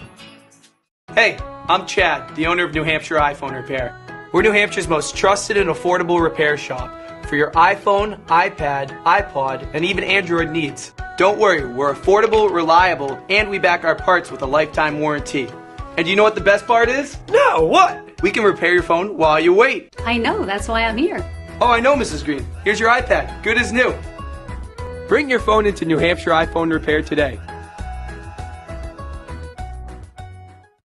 Hey, I'm Chad, the owner of New Hampshire iPhone Repair. We're New Hampshire's most trusted and affordable repair shop for your iPhone, iPad, iPod, and even Android needs. Don't worry, we're affordable, reliable, and we back our parts with a lifetime warranty. And do you know what the best part is? No, what? We can repair your phone while you wait. I know, that's why I'm here. Oh, I know, Mrs. Green. Here's your iPad, good as new. Bring your phone into New Hampshire iPhone Repair today.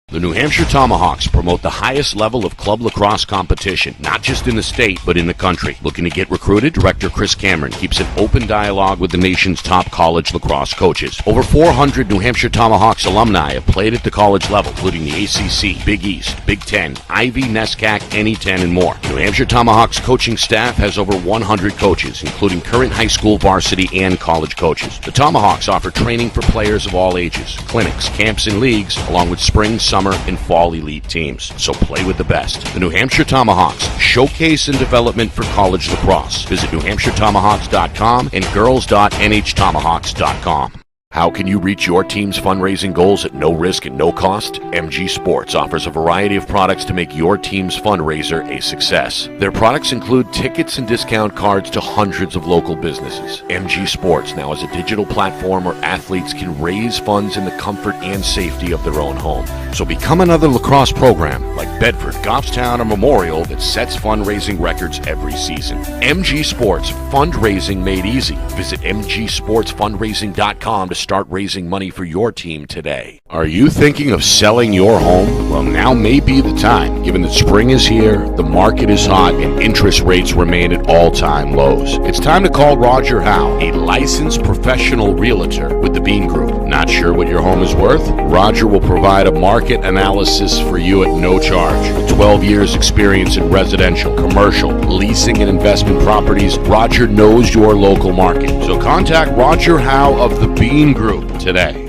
The New Hampshire Tomahawks promote the highest level of club lacrosse competition, not just in the state, but in the country. Looking to get recruited? Director Chris Cameron keeps an open dialogue with the nation's top college lacrosse coaches. Over 400 New Hampshire Tomahawks alumni have played at the college level, including the ACC, Big East, Big Ten, Ivy, NESCAC, NE10, and more. New Hampshire Tomahawks coaching staff has over 100 coaches, including current high school varsity and college coaches. The Tomahawks offer training for players of all ages, clinics, camps, and leagues, along with spring, summer, and fall elite teams. So play with the best. The New Hampshire Tomahawks, showcase and development for college lacrosse. Visit NewHampshireTomahawks.com and girls.nhtomahawks.com. How can you reach your team's fundraising goals at no risk and no cost? MG Sports offers a variety of products to make your team's fundraiser a success. Their products include tickets and discount cards to hundreds of local businesses. MG Sports now has a digital platform where athletes can raise funds in the comfort and safety of their own home. So become another lacrosse program like Bedford, Goffstown, or Memorial that sets fundraising records every season. MG Sports, fundraising made easy. Visit mgsportsfundraising.com to start raising money for your team today. Are you thinking of selling your home? Well, now may be the time, given that spring is here, the market is hot, and interest rates remain at all-time lows. It's time to call Roger Howe, a licensed professional realtor with the Bean Group. Not sure what your home is worth? Roger will provide a market analysis for you at no charge. With 12 years experience in residential, commercial, leasing, and investment properties, Roger knows your local market. So contact Roger Howe of the Bean Group today.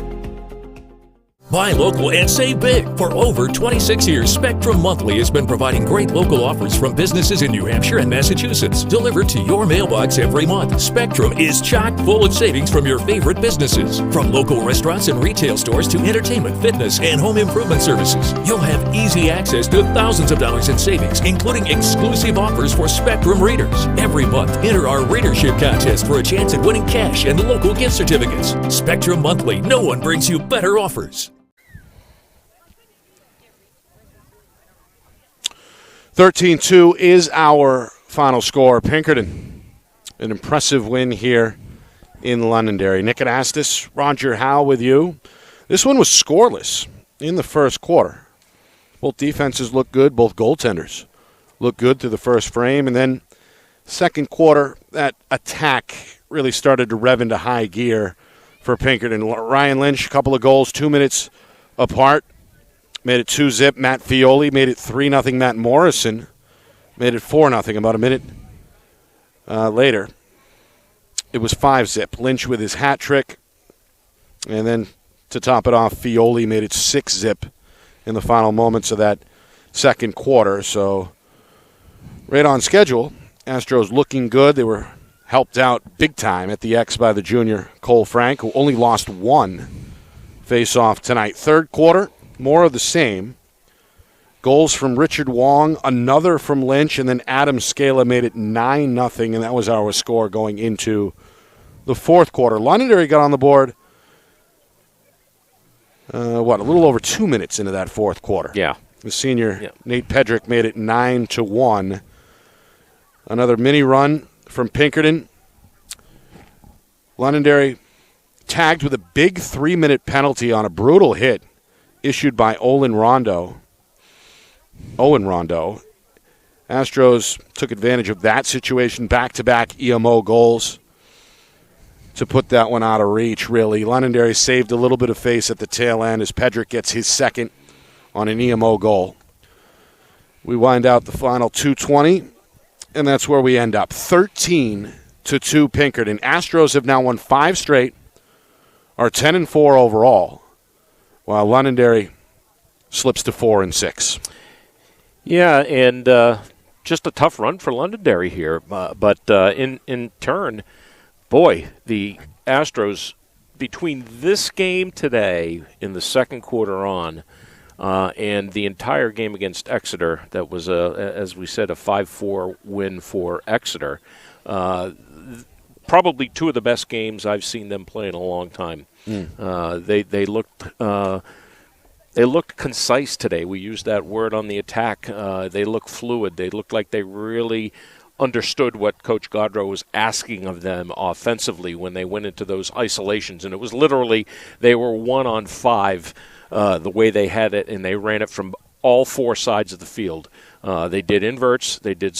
Buy local and save big. For over 26 years, Spectrum Monthly has been providing great local offers from businesses in New Hampshire and Massachusetts, delivered to your mailbox every month. Spectrum is chock full of savings from your favorite businesses. From local restaurants and retail stores to entertainment, fitness, and home improvement services, you'll have easy access to thousands of dollars in savings, including exclusive offers for Spectrum readers. Every month, enter our readership contest for a chance at winning cash and local gift certificates. Spectrum Monthly, no one brings you better offers. 13-2 is our final score. Pinkerton, an impressive win here in Londonderry. Nick Anastas, Roger Howe with you. This one was scoreless in the first quarter. Both defenses looked good. Both goaltenders looked good through the first frame. And then second quarter, that attack really started to rev into high gear for Pinkerton. Ryan Lynch, a couple of goals, 2 minutes apart. Made it 2-zip. Matt Fioli made it 3-0. Matt Morrison made it 4-0 about a minute later. It was 5-zip. Lynch with his hat trick. And then to top it off, Fioli made it 6-zip in the final moments of that second quarter. So right on schedule. Astros looking good. They were helped out big time at the X by the junior Cole Frank, who only lost one face-off tonight. Third quarter, more of the same. Goals from Richard Wong, another from Lynch, and then Adam Scala made it 9-0, and that was our score going into the fourth quarter. Londonderry got on the board, a little over 2 minutes into that fourth quarter. Yeah. The senior, Nate Pedrick, made it 9-1. Another mini run from Pinkerton. Londonderry tagged with a big 3-minute penalty on a brutal hit issued by Owen Rondo. Astros took advantage of that situation, back-to-back EMO goals to put that one out of reach, really. Londonderry saved a little bit of face at the tail end as Pedrick gets his second on an EMO goal. We wind out the final 2:20, and that's where we end up. 13-2 Pinkerton. Astros have now won 5 straight, are 10-4 overall, while Londonderry slips to 4-6. Yeah, and just a tough run for Londonderry here. But in turn, boy, the Astros, between this game today in the second quarter on and the entire game against Exeter, that was, as we said, a 5-4 win for Exeter, probably two of the best games I've seen them play in a long time. They looked concise today. We used that word on the attack. They looked fluid. They looked like they really understood what Coach Gaudreau was asking of them offensively when they went into those isolations. And it was literally they were 1-on-5 the way they had it, and they ran it from all 4 sides of the field. They did inverts. They did,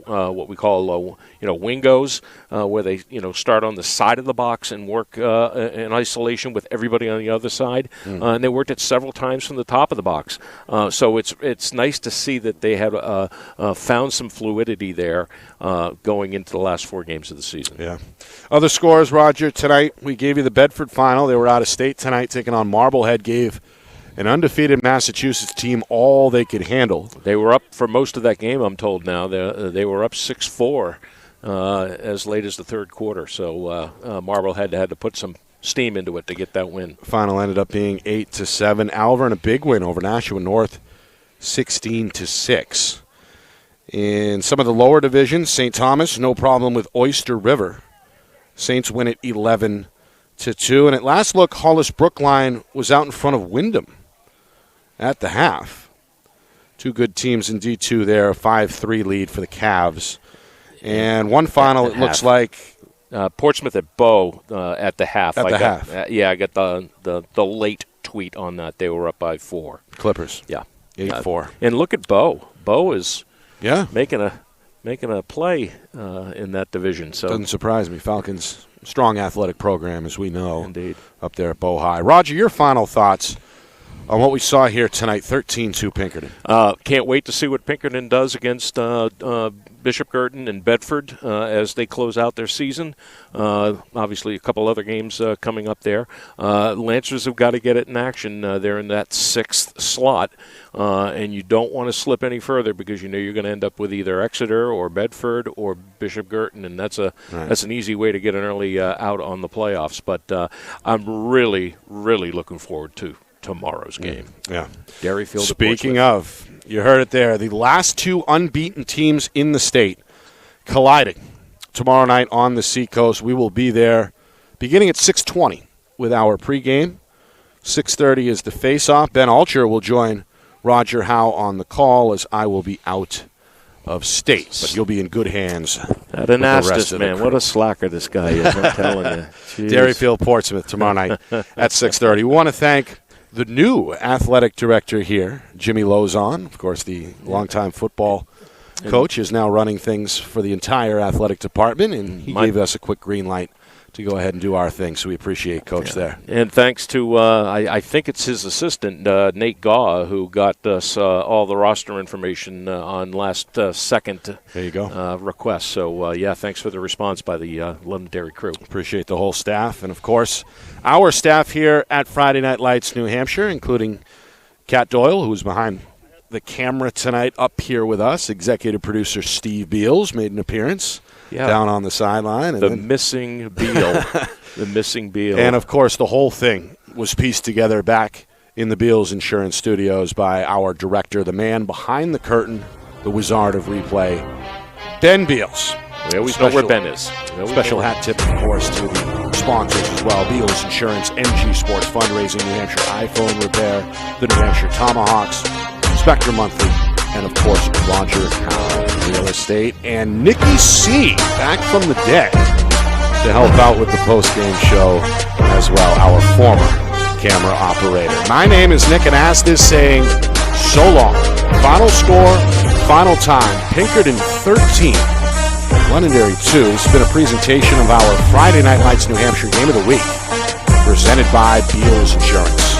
what we call, wingos, where they, start on the side of the box and work in isolation with everybody on the other side. And they worked it several times from the top of the box. So it's nice to see that they have found some fluidity there going into the last 4 games of the season. Yeah. Other scores, Roger, tonight we gave you the Bedford final. They were out of state tonight, taking on Marblehead. Gave an undefeated Massachusetts team all they could handle. They were up for most of that game, I'm told now. They were up 6-4 as late as the third quarter. So Marblehead had to put some steam into it to get that win. Final ended up being 8-7. Alvern, a big win over Nashua North, 16-6. In some of the lower divisions, St. Thomas, no problem with Oyster River. Saints win it 11-2. And at last look, Hollis Brookline was out in front of Wyndham at the half. 2 good teams in D2 there, a 5-3 lead for the Cavs. And one final, it looks like. Portsmouth at Bow at the half. At the half. I got the late tweet on that. They were up by 4. Clippers. Yeah. 8-4. And look at Bow. Bow is making a play in that division. So doesn't surprise me. Falcons, strong athletic program, as we know. Indeed. Up there at Bow High. Roger, your final thoughts on what we saw here tonight, 13-2 Pinkerton. Can't wait to see what Pinkerton does against Bishop Girton and Bedford as they close out their season. Obviously, a couple other games coming up there. Lancers have got to get it in action. They're in that 6th slot, and you don't want to slip any further because you know you're going to end up with either Exeter or Bedford or Bishop Girton, and that's an easy way to get an early out on the playoffs. But I'm really, really looking forward to tomorrow's game. Yeah. Derryfield. Speaking of, you heard it there. The last 2 unbeaten teams in the state colliding tomorrow night on the Seacoast. We will be there beginning at 6:20 with our pregame. 6:30 is the face-off. Ben Alcher will join Roger Howe on the call as I will be out of state. But you'll be in good hands. At Anastas, man. What a slacker this guy is, I'm telling you. Jeez. Derryfield, Portsmouth tomorrow night at 6:30. We want to thank the new athletic director here, Jimmy Lozon. Of course, the longtime football coach is now running things for the entire athletic department, and he gave us a quick green light to go ahead and do our thing, so we appreciate Coach there. And thanks to, I think it's his assistant, Nate Gaw, who got us all the roster information on last second there you go. request. So, thanks for the response by the Londonderry crew. Appreciate the whole staff. And, of course, our staff here at Friday Night Lights New Hampshire, including Kat Doyle, who's behind the camera tonight up here with us. Executive producer Steve Beals made an appearance. Down on the sideline. And missing Beal. The missing Beal. And, of course, the whole thing was pieced together back in the Beals Insurance Studios by our director, the man behind the curtain, the wizard of replay, Ben Beals. We always know where Ben is. Special hat tip, of course, to the sponsors as well. Beals Insurance, MG Sports Fundraising, New Hampshire iPhone Repair, the New Hampshire Tomahawks, Spectrum Monthly, and of course, Roger Howe Real Estate, and Nikki C. back from the dead to help out with the post-game show as well, our former camera operator. My name is Nick Anastas saying so long. Final score, final time, Pinkerton 13, Londonderry 2. This has been a presentation of our Friday Night Lights New Hampshire Game of the Week, presented by Beals Insurance.